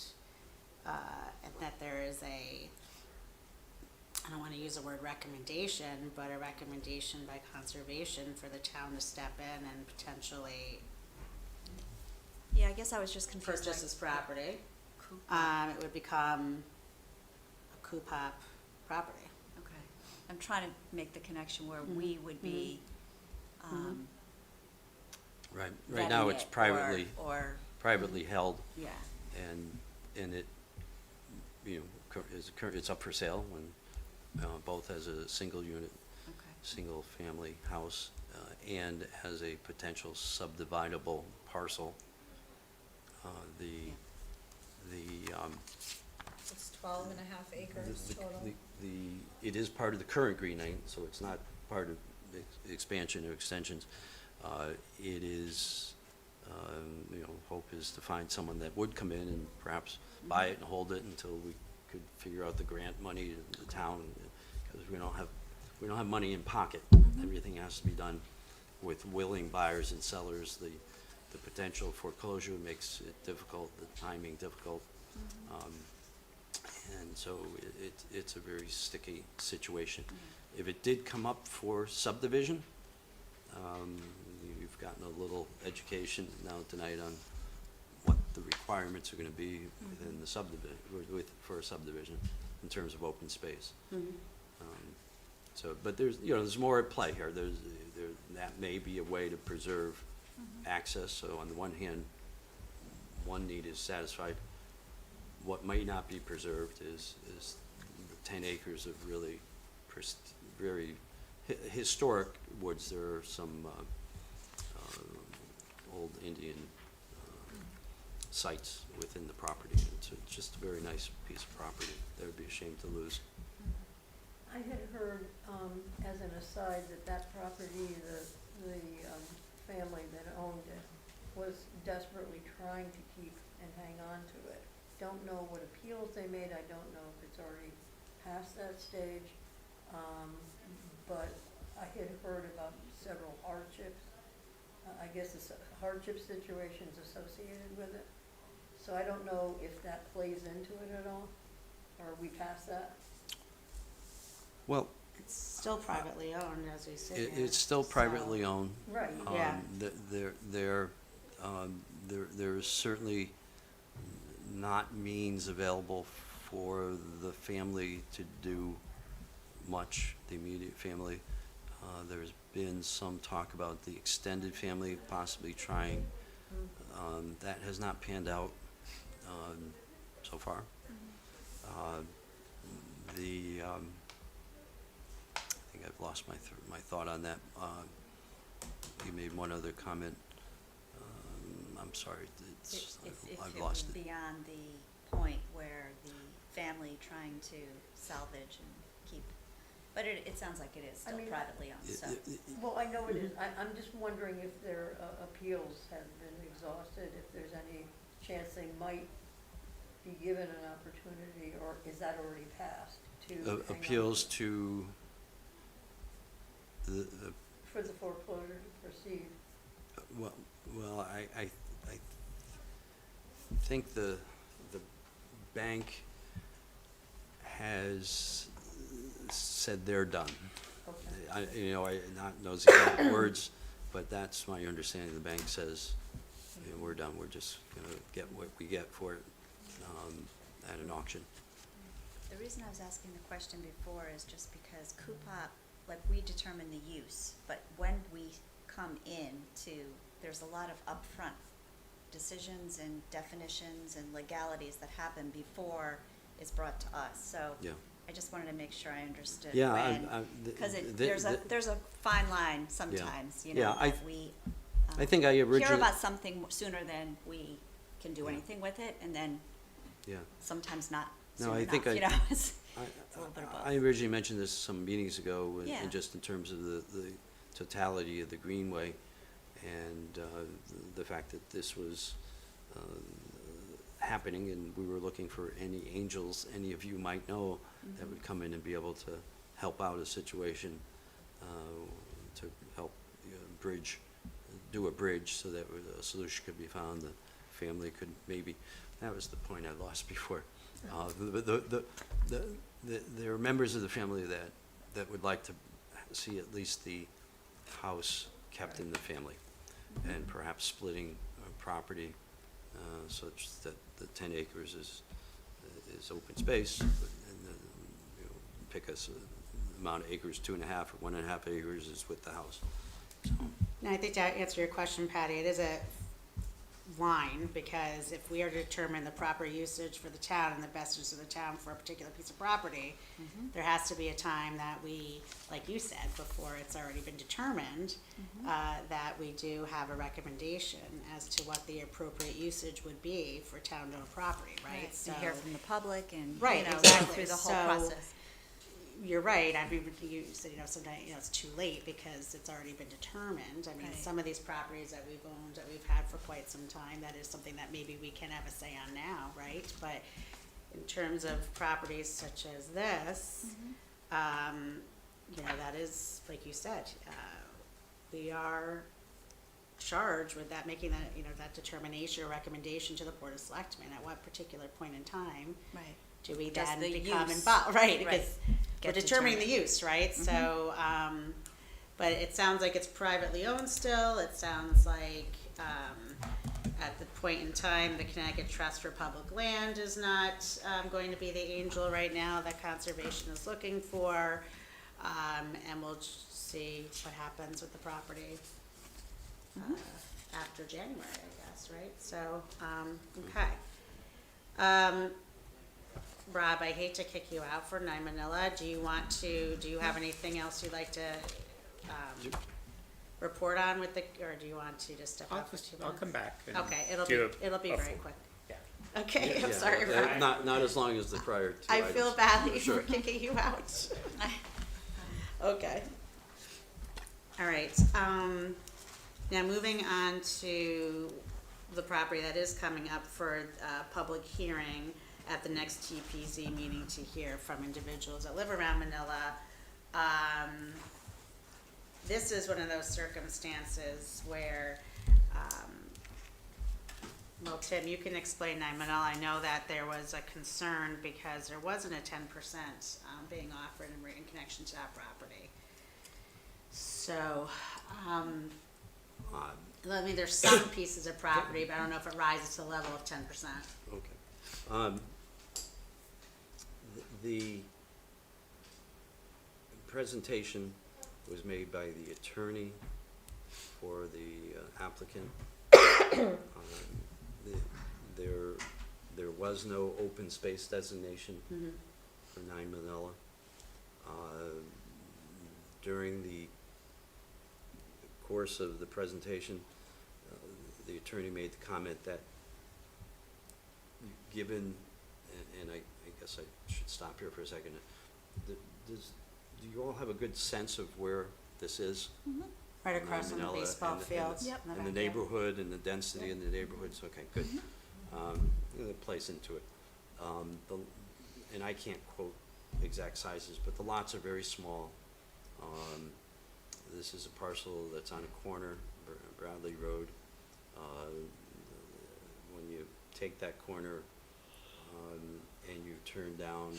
and that there is a, I don't want to use the word recommendation, but a recommendation by conservation for the town to step in and potentially Yeah, I guess I was just confused. purchase this property, Cupop. it would become a Cupop property. Okay. I'm trying to make the connection where we would be, Right now, vetting it's it privately, or, privately held, yeah. and it, you know, it's up for sale, when both as a single unit, Okay. single family house, and as a potential subdividable parcel. It's 12 and a half acres total. It is part of the current Green Lane, so it's not part of expansion or extensions. It is, you know, hope is to find someone that would come in and perhaps buy it and hold it until we could figure out the grant money in the town, because we don't have money in pocket. Everything has to be done with willing buyers and sellers. The potential foreclosure makes it difficult, the timing difficult. And so it's a very sticky situation. If it did come up for subdivision, you've gotten a little education now tonight on what the requirements are gonna be within the subdivision, for a subdivision in terms of open space. So, but there's more at play here. That may be a way to preserve access. So on the one hand, one need is satisfied. What may not be preserved is the 10 acres of really very historic woods. There are some old Indian sites within the property. It's just a very nice piece of property that would be a shame to lose. I had heard, as an aside, that property, the family that owned it was desperately trying to keep and hang on to it. Don't know what appeals they made, I don't know if it's already past that stage, but I had heard about several hardships, I guess it's hardship situations associated with it. So I don't know if that plays into it at all, or are we past that? Well, It's still privately owned, as we sit here. it's still so- privately owned. Right. Yeah. There's certainly not means available for the family to do much, the immediate family. There's been some talk about the extended family possibly trying. That has not panned out so far. I think I've lost my thought on that. You made one other comment. I'm sorry, I've lost it. Beyond the point where the family trying to salvage and keep, but it sounds like it is I still mean, privately owned, so. Well, I know it is, I'm just wondering if their appeals have been exhausted, if there's any chance they might be given an opportunity, or is that already passed to hang on Appeals to to the, for the foreclosure to proceed? well, I think the bank has said they're done. Okay. I not those exact words, but that's my understanding. The bank says, we're done, we're just gonna get what we get for it, at an auction. The reason I was asking the question before is just because Cupop, like, we determine the use, but when we come in to, there's a lot of upfront decisions and definitions and legalities that happen before it's brought to us, so. Yeah. I just wanted to make sure I understood Yeah, when, because there's a fine line sometimes, you know, Yeah, that we. I think I Hear originally, about something sooner than we can do Yeah. anything with it, and then yeah. sometimes not No, soon I enough, think you know, it's I a little bit of both. I originally mentioned this some meetings ago, Yeah. and just in terms of the totality of the Greenway, and the fact that this was happening, and we were looking for any angels any of you might know that would come in and be able to help out a situation, to help do a bridge so that a solution could be found, the family could maybe, that was the point I lost before. There are members of the family that would like to see at least the house kept in the family, and perhaps splitting property such that the 10 acres is open space, and then, pick us amount of acres, 2.5 or 1.5 acres is with the house. So, No, I think to answer your question, Patty, it is a line, because if we are to determine the proper usage for the town and the best use of the town for a particular piece of property, there has to be a time that we, like you said, before it's already been determined, that we do have a recommendation as to what the appropriate usage would be for town-owned property, right? And hear from the public and, Right, you know, go exactly. through the whole So- process. You're right, I mean, you said, sometimes, it's too late because it's already been determined. I mean, Right. some of these properties that we've owned, that we've had for quite some time, that is something that maybe we can have a say on now, right? But in terms of properties such as this, that is, like you said, we are charged with that, making that, that determination or recommendation to the Board of Selectmen at what particular point in time Right. do we Does then the become use- involved, right, right, because we're get determining the determined. use, right, so, but it sounds like it's privately owned still, it sounds like, at the point in time, the Connecticut Trust for Public Land is not, going to be the angel right now that conservation is looking for, and we'll see what happens with the property, after January, I guess, right, so, okay. Rob, I hate to kick you out for 9 Manila. Do you have anything else you'd like to report on with or do you want to just step out for 2 minutes? I'll come back. And Okay, do it'll be a very full- quick. Yeah. Okay, I'm Yeah, sorry, Robert. Not as long as the prior two I items. feel badly Sure. for kicking you out. Okay. All right, now moving on to the property that is coming up for public hearing at the next TPZ meeting to hear from individuals that live around Manila. This is one of those circumstances where, well, Tim, you can explain that, Manila. I know that there was a concern because there wasn't a 10% being offered in connection to that property. So, I mean, there's some pieces of property, but I don't know if it rises to the level of 10%. Okay. The presentation was made by the attorney for the applicant. There was no open space designation for 9 Manila. During the course of the presentation, the attorney made the comment that given, and I guess I should stop here for a second. Do you all have a good sense of where this is? Right across from the Manila baseball and the- fields. Yep. And the neighborhood and the density in the neighborhoods, okay, good. It plays into it. And I can't quote exact sizes, but the lots are very small. This is a parcel that's on a corner, Bradley Road. When you take that corner, and you turn down,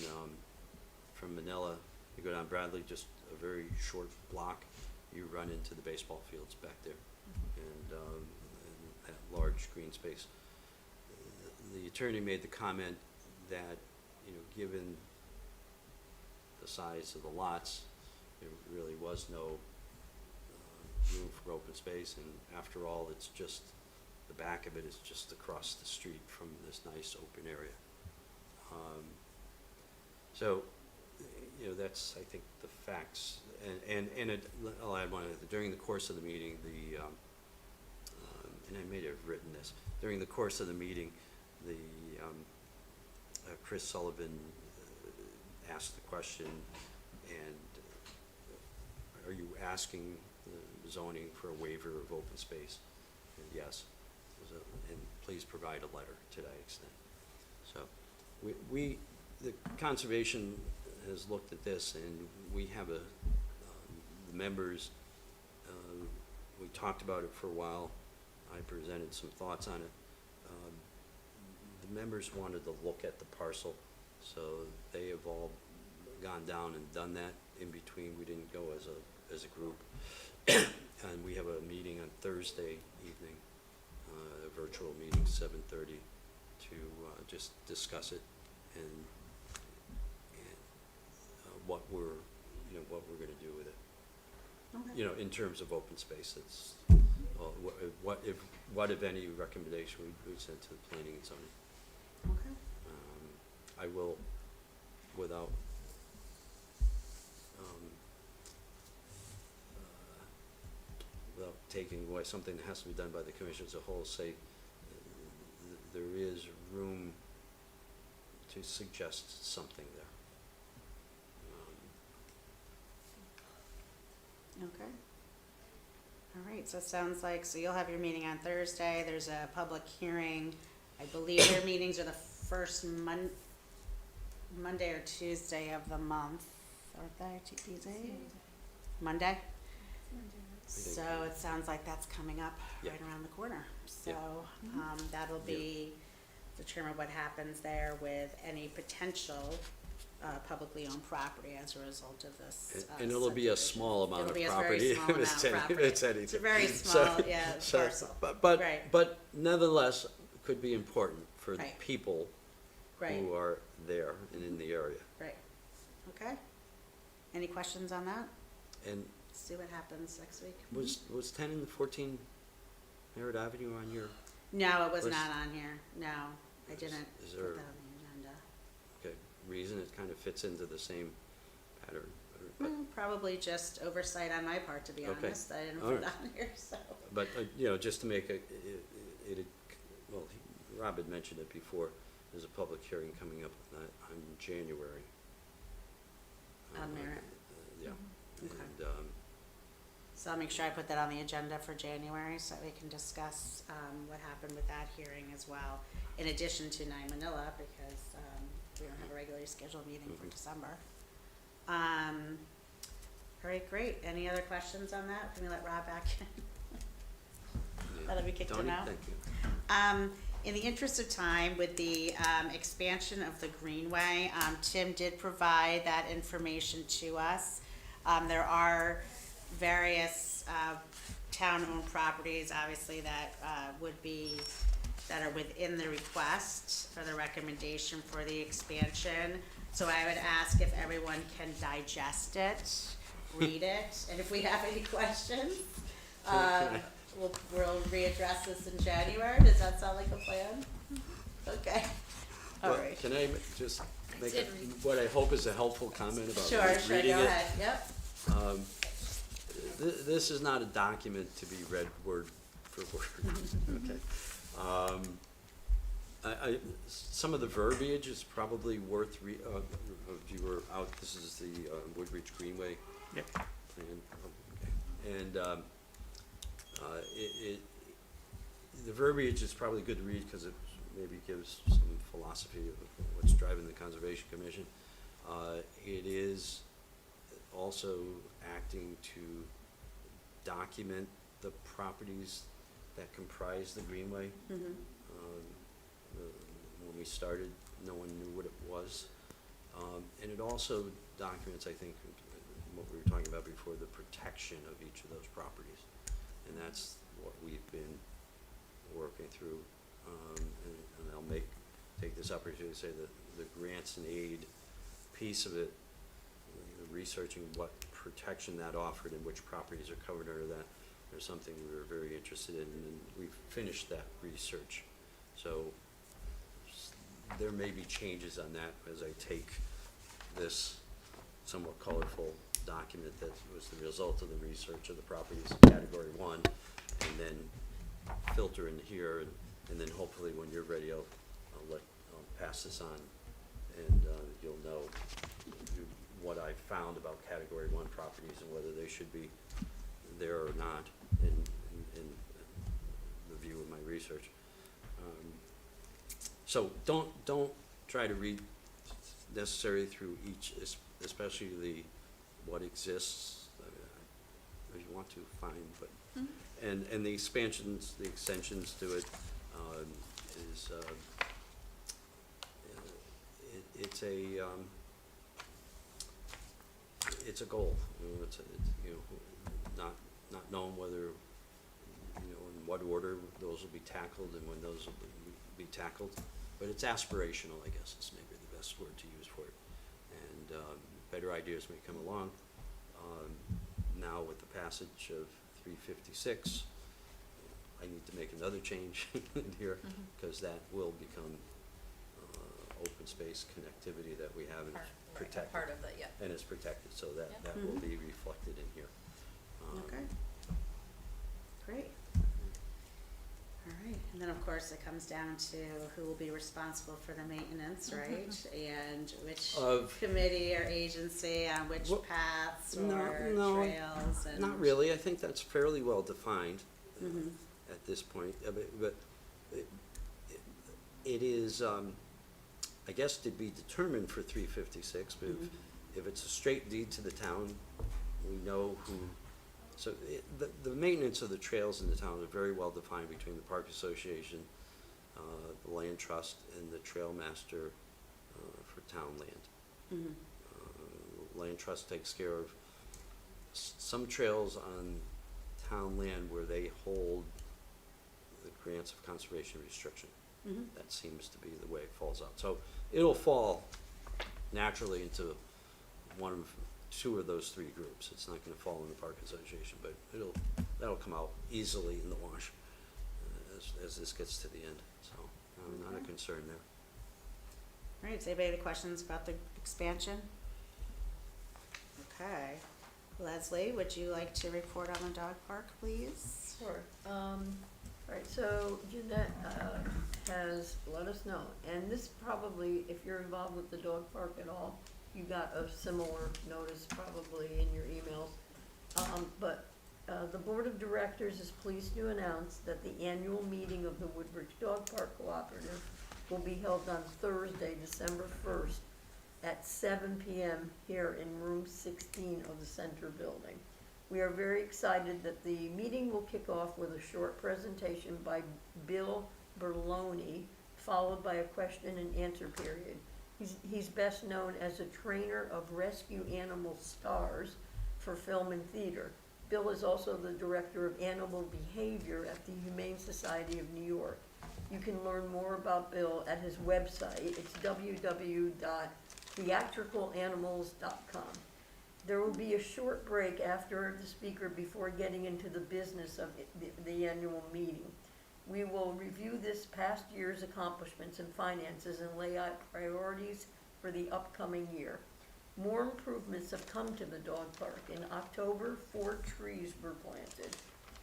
from Manila, you go down Bradley, just a very short block, you run into the baseball fields back there, and that large green space. The attorney made the comment that, given the size of the lots, there really was no room for open space, and after all, it's just, the back of it is just across the street from this nice open area. So, that's, I think, the facts, and I'll add one other thing. During the course of the meeting, and I may have written this, during the course of the meeting, Chris Sullivan asked the question, and are you asking the zoning for a waiver of open space? And yes, and please provide a letter to that extent. So, the conservation has looked at this, and we have the members, we talked about it for a while. I presented some thoughts on it. The members wanted to look at the parcel, so they have all gone down and done that. In between, we didn't go as a group. And we have a meeting on Thursday evening, a virtual meeting, 7:30, to just discuss it and what we're gonna do with it. Okay. In terms of open space, it's, what if any recommendation we send to the planning and zoning. Okay. I will, without taking away something that has to be done by the commission as a whole, say there is room to suggest something there. Okay. All right, so it sounds like, so you'll have your meeting on Thursday, there's a public hearing. I believe their meetings are the first Monday or Tuesday of the month, aren't they, TPZ? Monday? So it sounds like that's coming up Yeah. right around the corner. So, Yeah. that'll be, determine what happens there with any potential publicly owned property as a result of this. And it'll be a subdivision. small amount of It'll be a property. very small if it's amount of any- property. if it's anything. It's a very So- small, yeah, so- parcel. But Right. nevertheless, could be important for the Right. people Right, who are there and in the area. right. Okay. Any questions on that? And See what happens next week. was 10 and 14 Merritt Avenue on your, No, it was Was- not on here. No, I didn't is put there- that on the agenda. okay, reason? It kind of fits into the same pattern. Probably just oversight on my part, to be Okay. honest. I didn't All put it right. on here, so. But, just to make Rob had mentioned it before, there's a public hearing coming up on January. On Merit. Yeah. Okay. And, So I'll make sure I put that on the agenda for January so we can discuss what happened with that hearing as well, in addition to 9 Manila, because we don't have a regularly scheduled meeting for December. All right, great. Any other questions on that? Can we let Rob back in? yeah. That'll be kicked Tony, him out. thank you. In the interest of time, with the expansion of the Greenway, Tim did provide that information to us. There are various town-owned properties, obviously, that that are within the request for the recommendation for the expansion. So I would ask if everyone can digest it, read it, and if we have any questions, we'll readdress this in January. Does that sound like a plan? Okay. All Well, right. Can I just make did read. what I hope is a helpful comment about Sure, reading go it? ahead. Yep. This is not a document to be read word for word, okay? Some of the verbiage is probably worth if you were out, this is the Woodridge Greenway Yep. plan. Okay. And the verbiage is probably good to read because it maybe gives some philosophy of what's driving the Conservation Commission. It is also acting to document the properties that comprise the Greenway. When we started, no one knew what it was. And it also documents, I think, what we were talking about before, the protection of each of those properties. And that's what we've been working through. And I'll take this opportunity to say that the grants and aid piece of it, researching what protection that offered and which properties are covered under that, there's something we were very interested in, and we've finished that research. So there may be changes on that as I take this somewhat colorful document that was the result of the research of the properties in category 1, and then filter in here, and then hopefully when you're ready, I'll pass this on, and you'll know what I found about category 1 properties and whether they should be there or not in the view of my research. So don't try to read necessarily through each, especially what exists. If you want to, fine, but and the expansions, the extensions to it is it's a goal. It's not known whether in what order those will be tackled and when those will be tackled, but it's aspirational, I guess is maybe the best word to use for it. And better ideas may come along. Now with the passage of 356, I need to make another change in here because that will become open space connectivity that we have and it's protected. Part of the, yeah. And it's protected, so that Yeah. will be reflected in here. Okay. Great. All right, and then of course it comes down to who will be responsible for the maintenance, right? And which Of- committee or agency on which Well, paths or no, trails and. Not really, I think that's fairly well defined Mhm. at this point, but it is, I guess, to be determined for 356, but if it's a straight deed to the town, we know who, so the maintenance of the trails in the town are very well defined between the Park Association, the Land Trust, and the Trail Master for town land. Land Trust takes care of some trails on town land where they hold the grants of conservation restriction. That seems to be the way it falls out. So it'll fall naturally into two of those three groups. It's not gonna fall in the Park Association, but that'll come out easily in the wash as this gets to the end. So not a concern there. All right, does anybody have any questions about the expansion? Okay. Leslie, would you like to report on the dog park, please? Sure. Right, so Jeanette, has let us know, and this probably, if you're involved with the dog park at all, you got a similar notice probably in your emails. The Board of Directors is pleased to announce that the annual meeting of the Woodbridge Dog Park Cooperative will be held on Thursday, December 1st at 7 p.m. here in room 16 of the Center Building. We are very excited that the meeting will kick off with a short presentation by Bill Berloni, followed by a question and answer period. He's best known as a trainer of rescue animal stars for film and theater. Bill is also the director of animal behavior at the Humane Society of New York. You can learn more about Bill at his website. It's www.theatricalanimals.com. There will be a short break after the speaker before getting into the business of the annual meeting. We will review this past year's accomplishments and finances and lay out priorities for the upcoming year. More improvements have come to the dog park. In October, 4 trees were planted,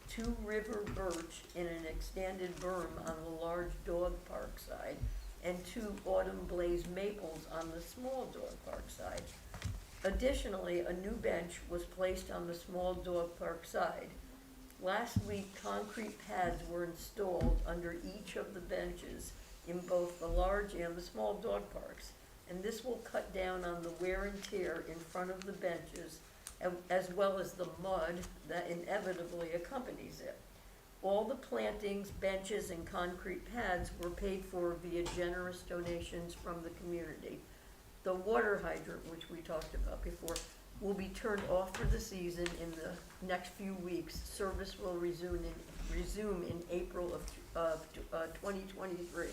2 river birch in an extended berm on the large dog park side, and 2 autumn blaze maples on the small dog park side. Additionally, a new bench was placed on the small dog park side. Last week, concrete pads were installed under each of the benches in both the large and the small dog parks, and this will cut down on the wear and tear in front of the benches, as well as the mud that inevitably accompanies it. All the plantings, benches, and concrete pads were paid for via generous donations from the community. The water hydrant, which we talked about before, will be turned off for the season in the next few weeks. Service will resume in April of 2023.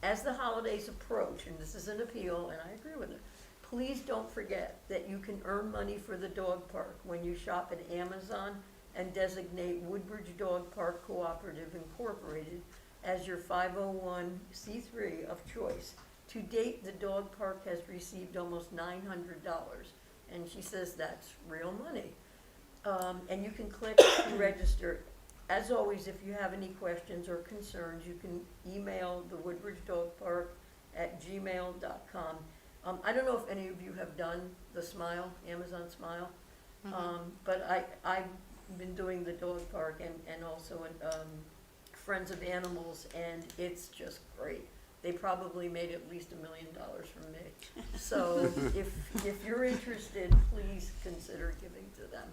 As the holidays approach, and this is an appeal, and I agree with it, please don't forget that you can earn money for the dog park when you shop at Amazon and designate Woodbridge Dog Park Cooperative Incorporated as your 501c3 of choice. To date, the dog park has received almost $900, and she says that's real money. And you can click to register. As always, if you have any questions or concerns, you can email the Woodbridge Dog Park at gmail.com. I don't know if any of you have done the Smile, Amazon Smile, but I've been doing the dog park and also Friends of Animals, and it's just great. They probably made at least $1 million from me. So if you're interested, please consider giving to them.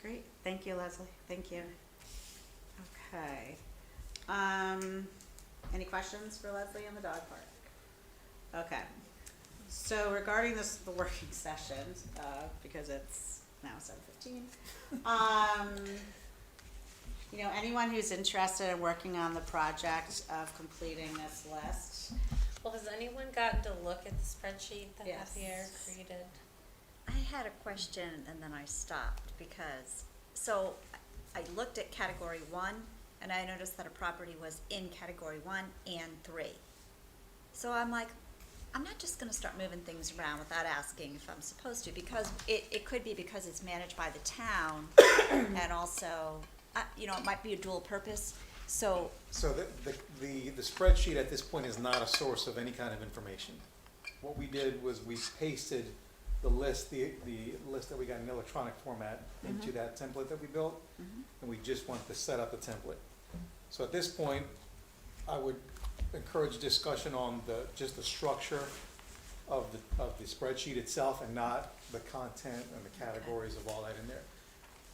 Great, thank you, Leslie, thank you. Okay. Any questions for Leslie on the dog park? Okay, so regarding the working session, because it's now 7:15, anyone who's interested in working on the project of completing this list, Well, has anyone gotten to look at the spreadsheet that Yes. Javier created? I had a question and then I stopped because, so I looked at category 1 and I noticed that a property was in category 1 and 3. So I'm like, I'm not just gonna start moving things around without asking if I'm supposed to, because it could be because it's managed by the town and also, it might be a dual purpose, so, So the spreadsheet at this point is not a source of any kind of information. What we did was we pasted the list, the list that we got in electronic format into that template that we built, and we just wanted to set up the template. So at this point, I would encourage discussion on just the structure of the spreadsheet itself and not the content and the categories of all that in there.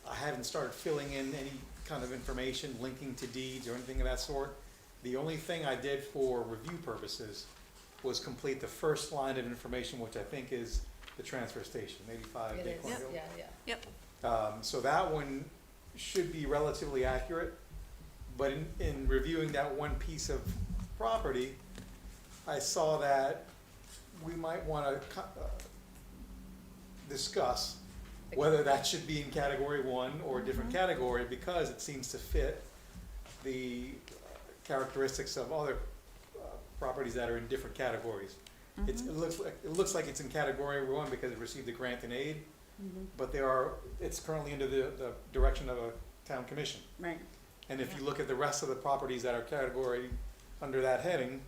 I haven't started filling in any kind of information, linking to deeds or anything of that sort. The only thing I did for review purposes was complete the first line of information, which I think is the transfer station, 85 It Big is, Cornville. yeah. yep. So that one should be relatively accurate, but in reviewing that one piece of property, I saw that we might want to discuss whether that should be in category 1 or a different category, because it seems to fit the characteristics of other properties that are in different categories. It looks like it's in category 1 because it received a grant and aid, but it's currently under the direction of a town commission. right, And if you look at the rest of the properties that are category under that heading,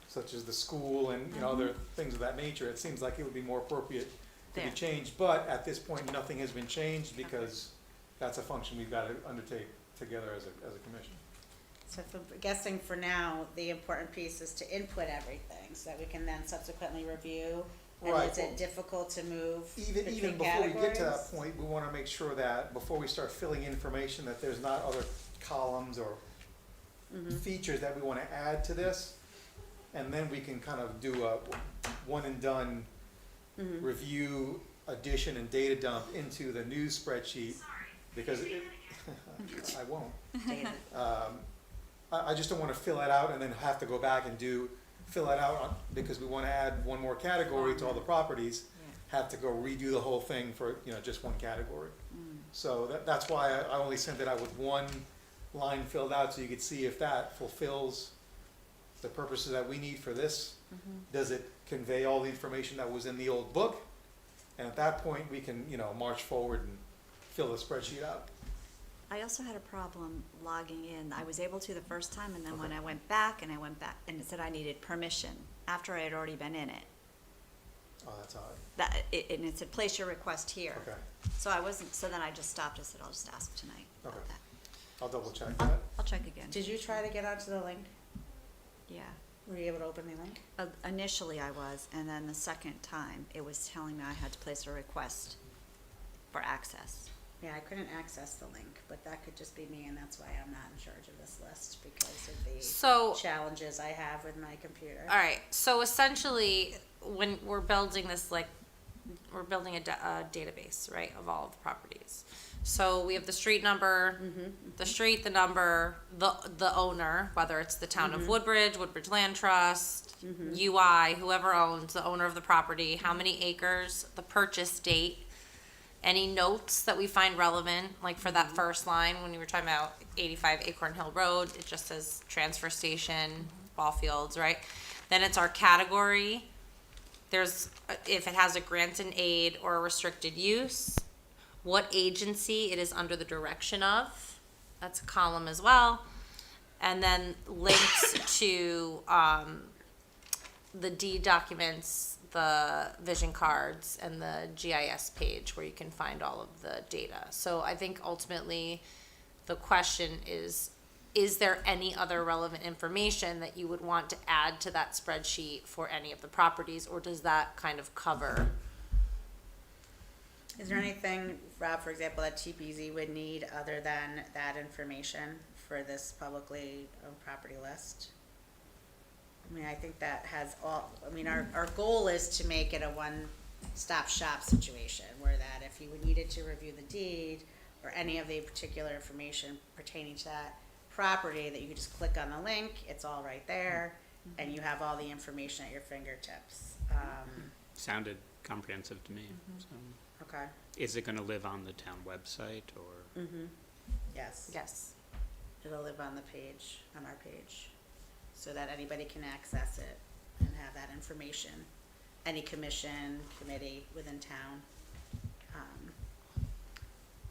such as the school and, you know, other things of that nature, it seems like it would be more appropriate to be There. changed. But at this point, nothing has been changed because that's a function we've got to undertake together as a commission. So for, guessing for now, the important piece is to input everything, so that we can then subsequently review. And Right. is it difficult to move Even between before we get to that categories? point, we want to make sure that before we start filling information, that there's not other columns or features that we want to add to this. And then we can kind of do a one and done review, addition, and data dump into the new spreadsheet. Because I won't. Data. I just don't want to fill it out and then have to go back and fill it out because we want to add one more category to all the properties. Have to go redo the whole thing for, you know, just one category. So that's why I only sent it out with one line filled out, so you could see if that fulfills the purposes that we need for this. Does it convey all the information that was in the old book? And at that point, we can, you know, march forward and fill the spreadsheet out. I also had a problem logging in. I was able to the first time, and then when I went back, and it said I needed permission after I had already been in it. Oh, that's odd. And it said, place your request here. Okay, So I wasn't, so then I just stopped. I said, I'll just ask tonight about Okay. that. I'll double check that. I'll check again. Did you try to get onto the link? Yeah. Were you able to open the link? Initially I was, and then the second time, it was telling me I had to place a request for access. Yeah, I couldn't access the link, but that could just be me, and that's why I'm not in charge of this list, because of the So, challenges I have with my computer. all right, so essentially, when we're building this, like, we're building a database, right, of all of the properties. So we have the street number, the street, the number, the owner, whether it's the town of Woodbridge, Woodbridge Land Trust, UI, whoever owns, the owner of the property, how many acres, the purchase date, any notes that we find relevant, like for that first line, when you were talking about 85 Acorn Hill Road, it just says transfer station, ball fields, right? Then it's our category. There's, if it has a grant and aid or a restricted use, what agency it is under the direction of, that's a column as well. And then links to, the deed documents, the vision cards, and the GIS page where you can find all of the data. So I think ultimately the question is there any other relevant information that you would want to add to that spreadsheet for any of the properties, or does that kind of cover? Is there anything, Rob, for example, that TPZ would need other than that information for this publicly owned property list? I mean, I think that has all, I mean, our goal is to make it a one-stop shop situation, where that if you needed to review the deed or any of the particular information pertaining to that property, that you could just click on the link, it's all right there, and you have all the information at your fingertips. Sounded comprehensive to me, so. Okay, Is it gonna live on the town website, or? yes. Yes. It'll live on the page, on our page, so that anybody can access it and have that information. Any commission, committee within town,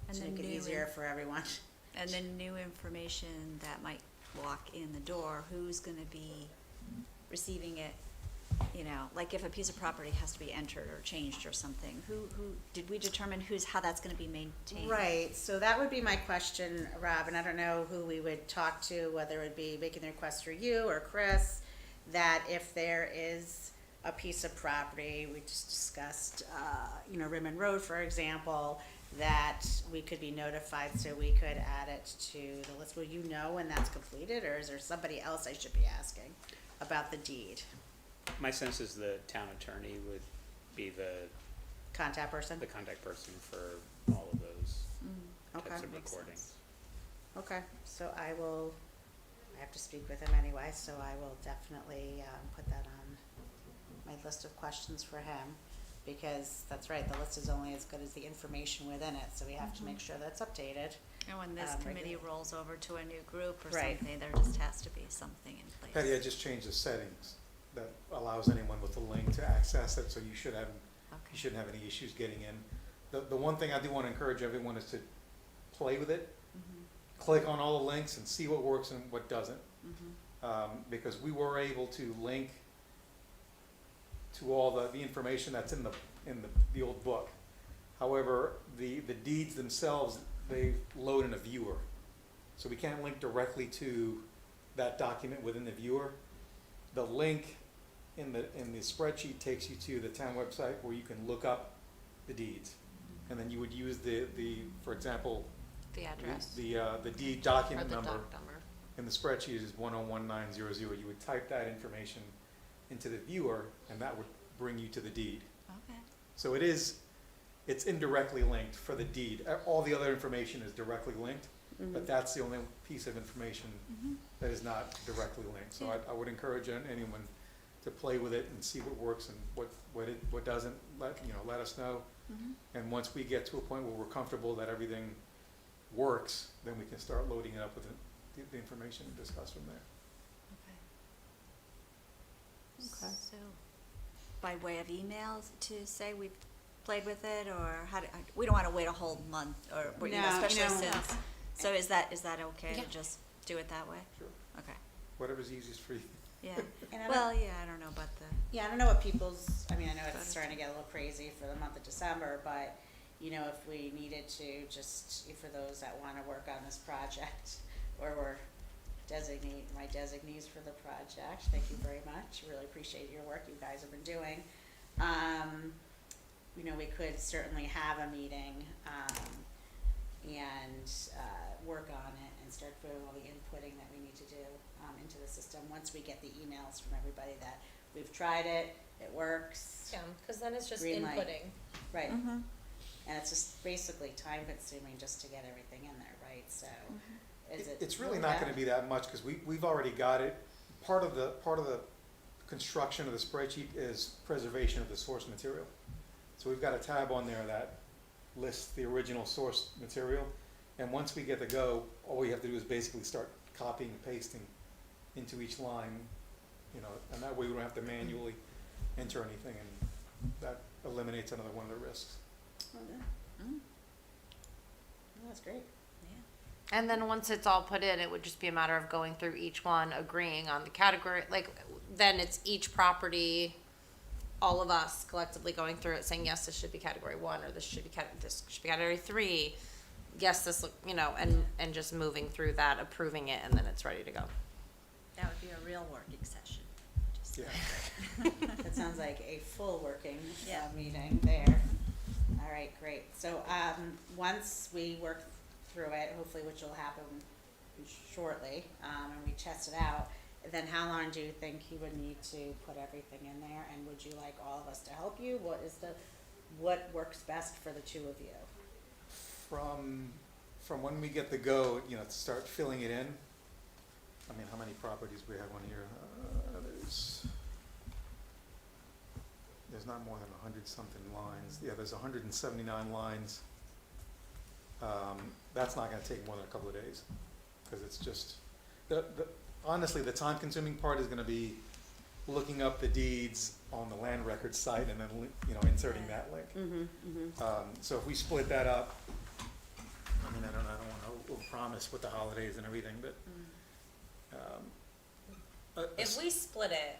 And to the make it new easier for everyone. And then new information that might walk in the door, who's gonna be receiving it? You know, like if a piece of property has to be entered or changed or something, did we determine how that's gonna be maintained? Right, so that would be my question, Rob, and I don't know who we would talk to, whether it would be making the request through you or Chris, that if there is a piece of property, we just discussed, Rimmon Road, for example, that we could be notified so we could add it to the list. Will you know when that's completed, or is there somebody else I should be asking about the deed? My sense is the town attorney would be the Contact person? contact person for all of those Okay. types of Makes recordings. sense. Okay, so I have to speak with him anyway, so I will definitely put that on my list of questions for him, because that's right, the list is only as good as the information within it, so we have to make sure that's updated. And when this committee regular. rolls over to a new group or Right. something, there just has to be something in place. Patty, I just changed the settings that allows anyone with a link to access it, so you shouldn't have any issues getting in. The one thing I do want to encourage everyone is to play with it, click on all the links and see what works and what doesn't. Because we were able to link to all the information that's in the old book. However, the deeds themselves, they load in a viewer. So we can't link directly to that document within the viewer. The link in the spreadsheet takes you to the town website where you can look up the deeds. And then you would use for example, The address. the deed document number in the spreadsheet is 101900. You would type that information into the viewer and that would bring you to the deed. Okay. So it's indirectly linked for the deed. All the other information is directly linked, but that's the only piece of information that is not directly linked. So I would encourage anyone to play with it and see what works and what doesn't. Let us know. And once we get to a point where we're comfortable that everything works, then we can start loading it up with the information and discuss from there. Okay. So, by way of emails to say we've played with it, or we don't wanna wait a whole month, or, especially since, so is that okay Yeah. to just do it that way? Sure. Okay, Whatever's easiest for you. yeah, And I well, yeah, I don't know about the, Yeah, I don't know what I know it's starting to get a little crazy for the month of December, but, if we needed to, just for those that wanna work on this project, or we're my designees for the project, thank you very much, really appreciate your work you guys have been doing. We could certainly have a meeting, and, work on it and start putting all the inputting that we need to do, into the system, once we get the emails from everybody that we've tried it, it works. Yeah, because then it's just Green light. inputting. Right, and it's just basically time consuming just to get everything in there, right, so, It's really not gonna be that much, cause we've already got it. Part of the construction of the spreadsheet is preservation of the source material. So we've got a tab on there that lists the original source material, and once we get the go, all we have to do is basically start copying and pasting into each line, and that way we don't have to manually enter anything, and that eliminates another one of the risks. That's great. yeah. And then once it's all put in, it would just be a matter of going through each one, agreeing on the category, then it's each property, all of us collectively going through it, saying, yes, this should be category 1, or this should be category 3. Yes, this, and just moving through that, approving it, and then it's ready to go. That would be a real working session. Just- Yeah. That sounds like a full working Yeah. meeting there. All right, great. So, once we work through it, hopefully, which will happen shortly, and we test it out, then how long do you think you would need to put everything in there? And would you like all of us to help you? What works best for the two of you? From when we get the go, to start filling it in. I mean, how many properties we have on here? There's not more than 100-something lines. Yeah, there's 179 lines. That's not gonna take more than a couple of days, because it's just, honestly, the time-consuming part is gonna be looking up the deeds on the land records site and then, inserting that link. So if we split that up, I mean, I don't wanna overpromise with the holidays and everything, but, If we split it,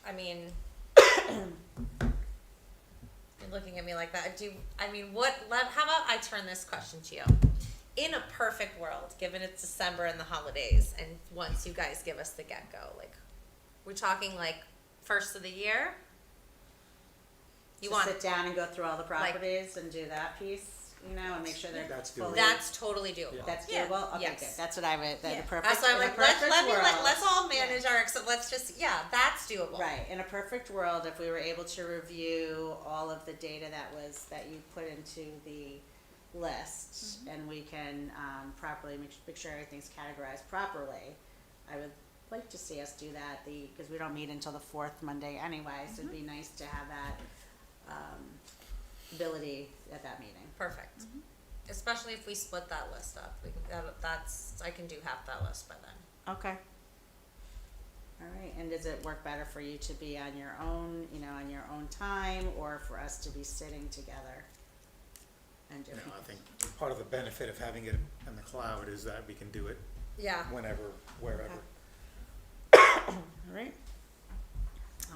I mean, you're looking at me like that. How about I turn this question to you? In a perfect world, given it's December and the holidays, and once you guys give us the get-go, we're talking first of the year? Sit down and go through all the properties and do that piece, and make sure they're That's fully. doable. That's totally doable. Yeah. That's Yeah. doable? Okay, Yes. good. That's what I would, the Yeah. perfect, That's why I'm in a like, perfect world. let's all manage let's just, that's doable. Right, in a perfect world, if we were able to review all of the data that you put into the list, and we can, properly make sure everything's categorized properly, I would like to see us do that, because we don't meet until the 4th Monday anyway, so it'd be nice to have that, ability at that meeting. Perfect. Especially if we split that list up. I can do half that list by then. Okay. All right, and does it work better for you to be on your own, on your own time, or for us to be sitting together? And You if know, I think part of the benefit of having it in the cloud is that we can do it Yeah. whenever, wherever. All right.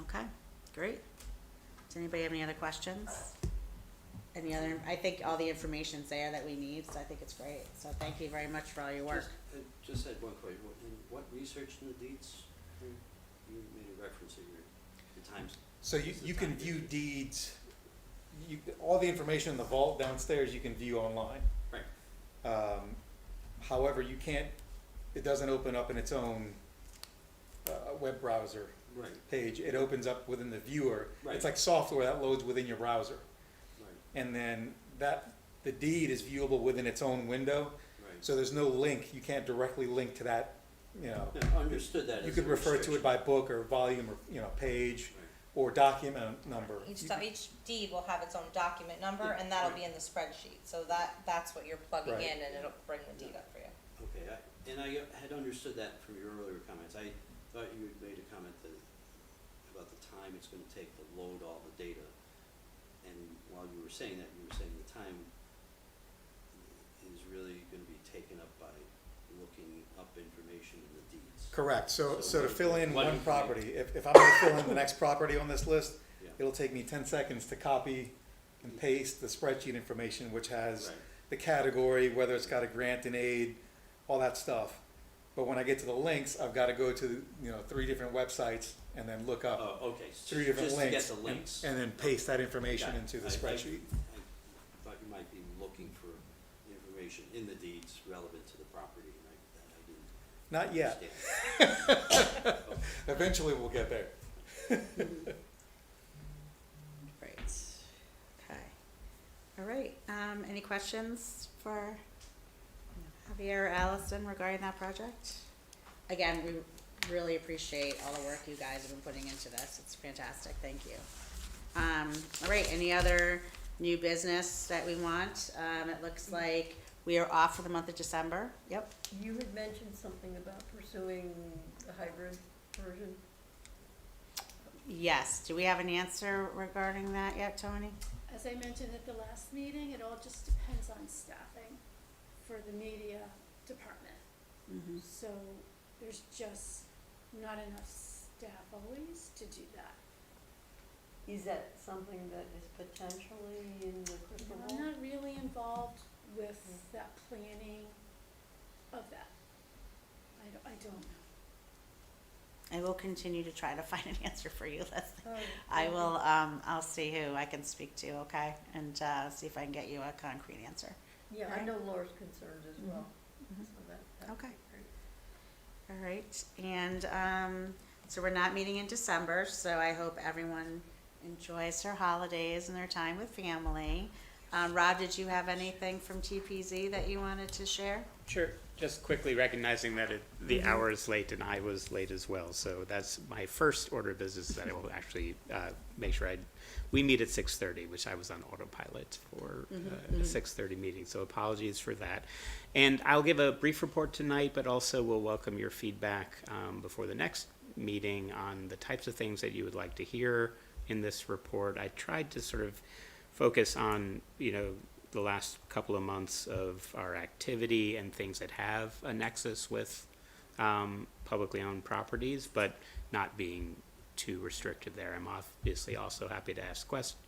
Okay, great. Does anybody have any other questions? Any other, I think all the information's there that we need, so I think it's great. So thank you very much for all your work. Just had one question, what research in the deeds? You made a reference to the times. So you can view deeds, all the information in the vault downstairs you can view online. Right. However, you can't, it doesn't open up in its own web browser Right, page. It opens up within the viewer. Right. It's like software that loads within your browser. right, And then the deed is viewable within its own window. right. So there's no link, you can't directly link to that, you know. Yeah, understood that You as could a refer to it restriction. by book or volume or, you know, page Right. or document number. Each, You- each deed will have its own document number, and that'll be in the spreadsheet, so that's what you're plugging Right. in, and it'll bring the deed up for you. Okay, and I had understood that from your earlier comments. I thought you had made a comment about the time it's gonna take to load all the data. And while you were saying that, you were saying the time is really gonna be taken up by looking up information in the deeds. Correct, so to what- fill in what one do you- property, if I'm gonna fill in the next property on this list, Yeah. it'll take me 10 seconds to copy and paste the spreadsheet information, which has Right. the category, whether it's got a grant and aid, all that stuff. But when I get to the links, I've gotta go to, 3 different websites and then look up Oh, okay, 3 different just to get links. the links. And then paste that information Got it. into the I spreadsheet. thought you might be looking for information in the deeds relevant to the property, and I Not yet, didn't understand. eventually we'll get there. Great. Okay. All right, any questions for Javier or Allison regarding that project? Again, we really appreciate all the work you guys have been putting into this. It's fantastic, thank you. All right, any other new business that we want? It looks like we are off for the month of December. Yep. You had mentioned something about pursuing the hybrid version. Yes, do we have an answer regarding that yet, Tony? As I mentioned at the last meeting, it all just depends on staffing for the media department. Mm-hmm. So there's just not enough staff always to do that. Is that something that is potentially in the crystal ball? I'm not really involved with that planning of that. I don't know. I will continue to try to find an answer for you, Leslie. Oh, I thank you. will, I'll see who I can speak to, okay? And, see if I can get you a concrete answer. Yeah, I Right. know Laura's concerned as well, Mhm. so that would Okay. be great. All right, and, so we're not meeting in December, so I hope everyone enjoys their holidays and their time with family. Rob, did you have anything from TPZ that you wanted to share? Sure. Just quickly recognizing that the hour is late and I was late as well. So that's my first order of business that I will actually make sure we meet at 6:30, which I was on autopilot for a 6:30 meeting. So apologies for that. And I'll give a brief report tonight, but also we'll welcome your feedback before the next meeting on the types of things that you would like to hear in this report. I tried to sort of focus on, the last couple of months of our activity and things that have a nexus with publicly owned properties, but not being too restricted there. I'm obviously also happy to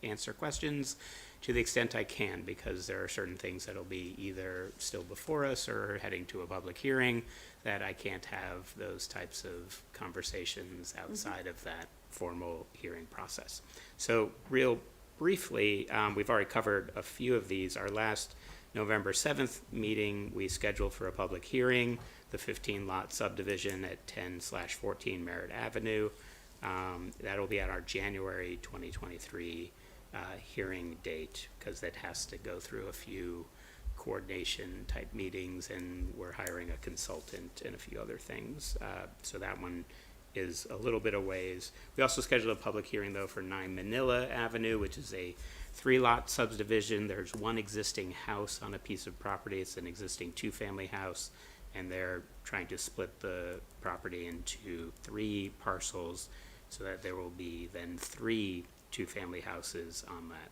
answer questions to the extent I can, because there are certain things that'll be either still before us or heading to a public hearing that I can't have those types of conversations outside of that formal hearing process. So real briefly, we've already covered a few of these. Our last November 7th meeting, we scheduled for a public hearing, the 15-lot subdivision at 10/14 Merritt Avenue. That'll be at our January 2023 hearing date, because that has to go through a few coordination type meetings, and we're hiring a consultant and a few other things. So that one is a little bit of ways. We also scheduled a public hearing, though, for 9 Manila Avenue, which is a 3-lot subdivision. There's one existing house on a piece of property. It's an existing 2-family house, and they're trying to split the property into 3 parcels so that there will be then 3 2-family houses on that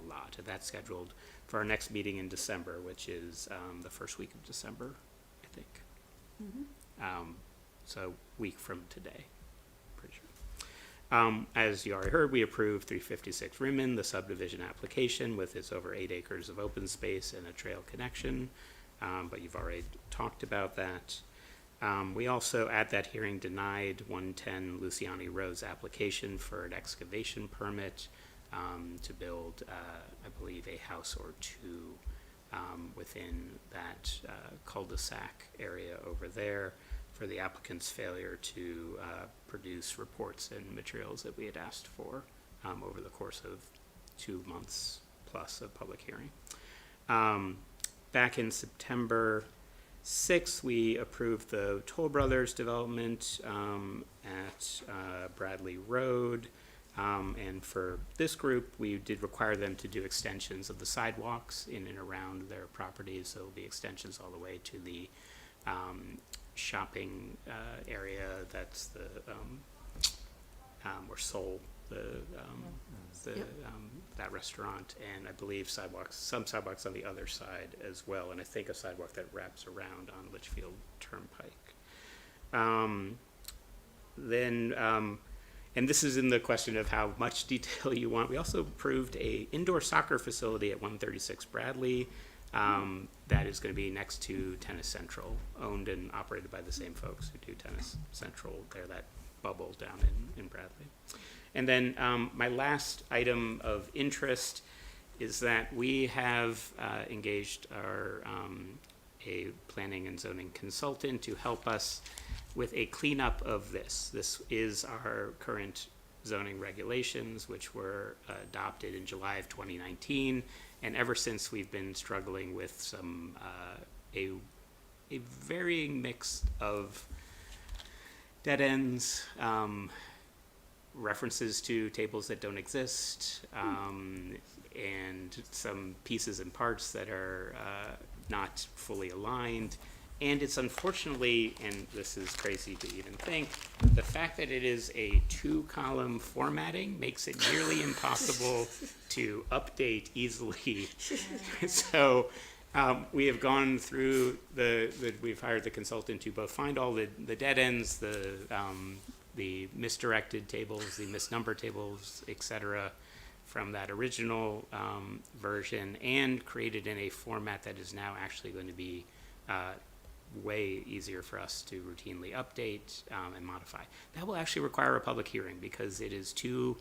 lot. And that's scheduled for our next meeting in December, which is the first week of December, I think. So week from today, pretty sure. As you already heard, we approved 356 Rimmon, the subdivision application with its over 8 acres of open space and a trail connection, but you've already talked about that. We also, at that hearing, denied 110 Luciani Road's application for an excavation permit to build, I believe, a house or two within that cul-de-sac area over there for the applicant's failure to produce reports and materials that we had asked for over the course of 2 months plus of public hearing. Back in September 6th, we approved the Toll Brothers development at Bradley Road. And for this group, we did require them to do extensions of the sidewalks in and around their properties. So there'll be extensions all the way to the shopping area. That's the where Seoul, that restaurant, and I believe some sidewalks on the other side as well, and I think a sidewalk that wraps around on Litchfield Turnpike. And this is in the question of how much detail you want. We also approved a indoor soccer facility at 136 Bradley that is going to be next to Tennis Central, owned and operated by the same folks who do Tennis Central. They're that bubble down in Bradley. And then my last item of interest is that we have engaged a planning and zoning consultant to help us with a cleanup of this. This is our current zoning regulations, which were adopted in July of 2019, and ever since we've been struggling with some a varying mix of dead ends, references to tables that don't exist, and some pieces and parts that are not fully aligned. And it's unfortunately, and this is crazy to even think, the fact that it is a 2-column formatting makes it nearly impossible to update easily. So we have gone through we've hired the consultant to both find all the dead ends, the misdirected tables, the misnumbered tables, etc., from that original version, and created in a format that is now actually going to be way easier for us to routinely update and modify. That will actually require a public hearing because it is too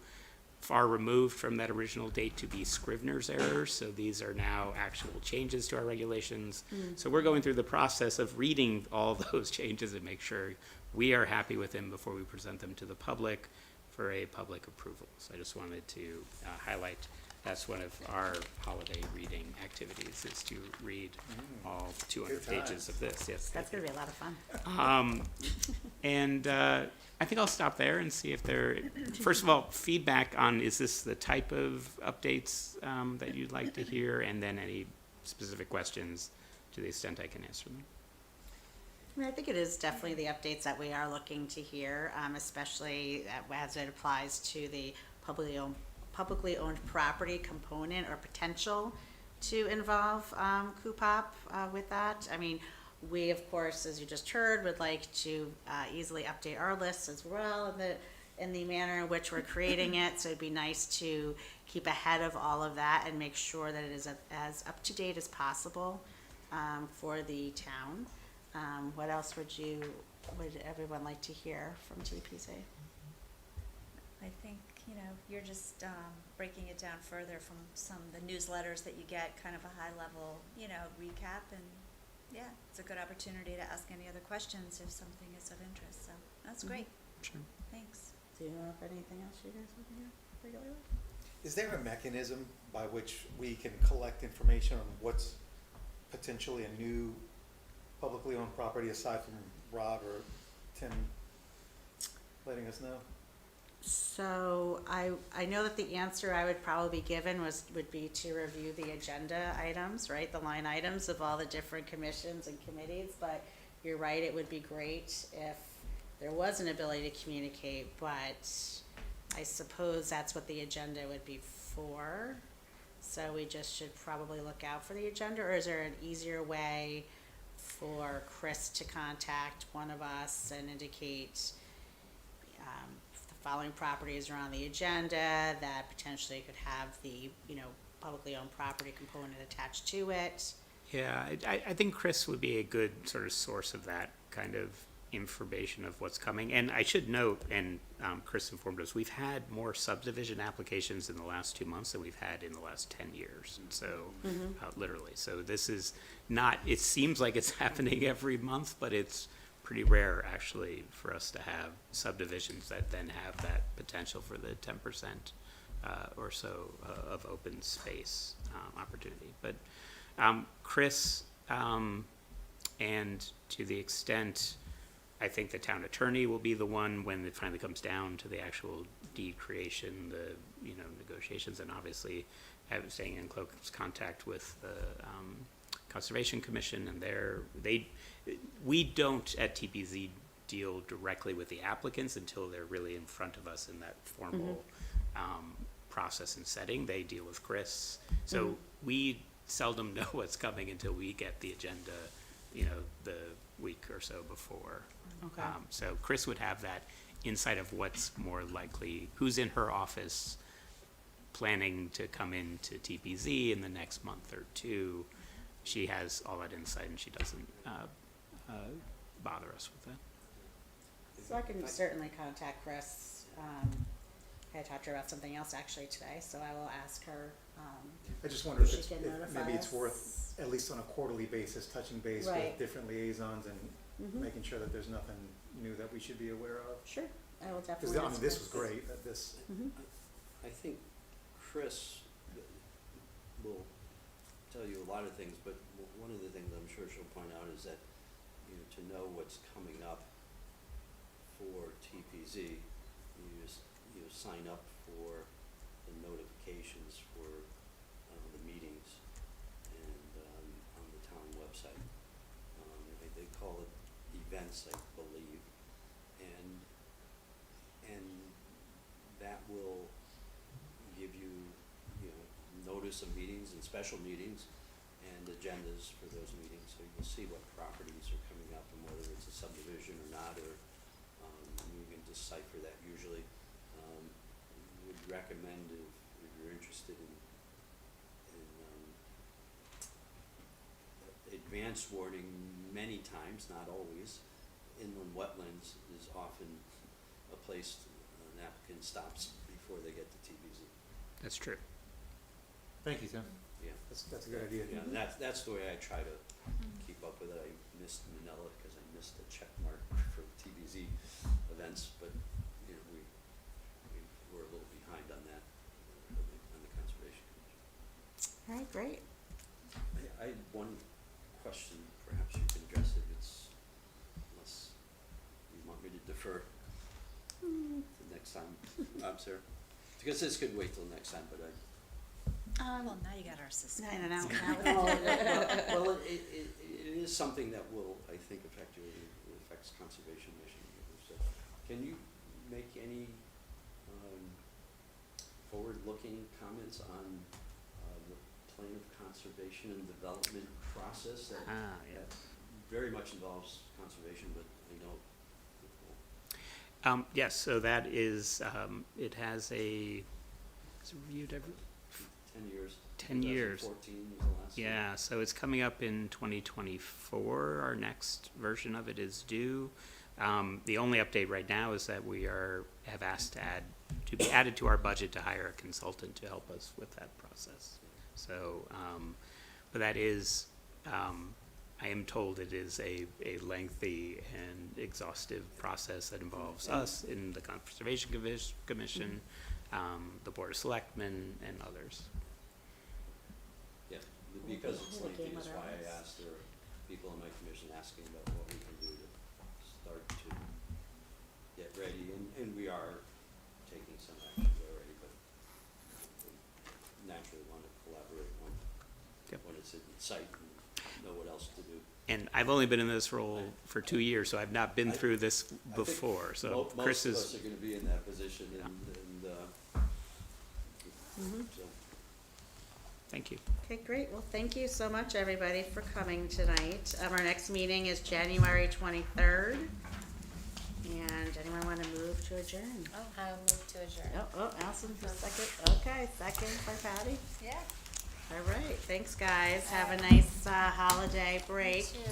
far removed from that original date to be Scrivener's errors. So these are now actual changes to our regulations. So we're going through the process of reading all those changes and make sure we are happy with them before we present them to the public for a public approval. So I just wanted to highlight that's one of our holiday reading activities, is to read all 200 Good pages times. of this. Yes, That's gonna be a lot of fun. and I think I'll stop there and see if first of all, feedback on, is this the type of updates that you'd like to hear, and then any specific questions to the extent I can answer them. I mean, I think it is definitely the updates that we are looking to hear, especially as it applies to the publicly owned property component or potential to involve Cupop with that. I mean, we, of course, as you just heard, would like to easily update our lists as well in the manner in which we're creating it. So it'd be nice to keep ahead of all of that and make sure that it is as up to date as possible for the town. What else would everyone like to hear from TPC? I think, you're just breaking it down further from some of the newsletters that you get, kind of a high level, recap, and yeah, it's a good opportunity to ask any other questions if something is of interest, so that's great. Sure. Thanks. Do you know of anything else you guys want to hear regularly? Is there a mechanism by which we can collect information on what's potentially a new publicly owned property aside from Rob or Tim letting us know? So I know that the answer I would probably be given would be to review the agenda items, right? The line items of all the different commissions and committees, but you're right, it would be great if there was an ability to communicate, but I suppose that's what the agenda would be for. So we just should probably look out for the agenda, or is there an easier way for Chris to contact one of us and indicate the following properties are on the agenda that potentially could have the, publicly owned property component attached to it? Yeah, I think Chris would be a good sort of source of that kind of information of what's coming. And I should note, and Chris informed us, we've had more subdivision applications in the last 2 months than we've had in the last 10 years. And so, literally, so this is not, it seems like it's happening every month, but it's pretty rare actually for us to have subdivisions that then have that potential for the 10% or so of open space opportunity. But Chris, and to the extent, I think the town attorney will be the one when it finally comes down to the actual deed creation, the, negotiations, and obviously staying in close contact with the Conservation Commission, and we don't at TPZ deal directly with the applicants until they're really in front of us in that formal process and setting. They deal with Chris. So we seldom know what's coming until we get the agenda, the week or so before. Okay. So Chris would have that insight of what's more likely, who's in her office planning to come into TPZ in the next month or two. She has all that insight, and she doesn't bother us with that. So I can certainly contact Chris. I talked to her about something else actually today, so I will ask her. I just wonder if She it's, can if notify maybe it's us. worth, at least on a quarterly basis, touching base Right. with different liaisons and Mhm. making sure that there's nothing new that we should be aware of. Sure, I will Because, definitely I ask mean, this Chris. was great, that this, Mhm. I think Chris will tell you a lot of things, but one of the things I'm sure she'll point out is that, to know what's coming up for TPZ, you sign up for the notifications for the meetings and on the town website. They call it events, I believe, and that will give you, notice of meetings and special meetings and agendas for those meetings, so you'll see what properties are coming up and whether it's a subdivision or not, or you can decipher that usually. Would recommend if you're interested in advance warning many times, not always. Inland wetlands is often a place an applicant stops before they get to TBZ. That's true. thank you, Tim. Yeah. That's a good idea. Yeah, and that's the way I try to keep up with it. I missed Manila because I missed the check mark for TBZ events, but, we're a little behind on that, on the Conservation Commission. All right, great. I had one question, perhaps you can address it, unless you want me to defer to next time. I'm sorry. Because this could wait till next time, but Well, now you got our suspense. No. well, it is something that will, I think, affect you, it affects Conservation Mission. So, can you make any forward-looking comments on the plan of conservation and development process that Yeah. that very much involves conservation, but I know Yes, so that is, it has it's reviewed every 10 years. 10 years. 2014 was the last one. Yeah, so it's coming up in 2024. Our next version of it is due. The only update right now is that we have asked to be added to our budget to hire a consultant to help us with that process. So, but that is, I am told it is a lengthy and exhaustive process that involves us in the Conservation Commission, the Board of Selectmen, and others. Yeah, because it's We'll lengthy game is with why ours. I asked. There are people in my commission asking about what we can do to start to get ready, and we are taking some actions already, but we naturally want to collaborate Yep. when it's in sight and know what else to do. And I've only been in this role for 2 years, so I've not been through this I think before. So most Chris of is. us are gonna be in that position, Yeah. and Mhm. so. Thank you. Okay, great. Well, thank you so much, everybody, for coming tonight. Our next meeting is January 23rd. And anyone want to move to adjourn? Oh, I will move to adjourn. Oh, Allison, for a second. Okay, second by Patty. Yeah. All right, thanks, guys. Have a nice holiday break. You too.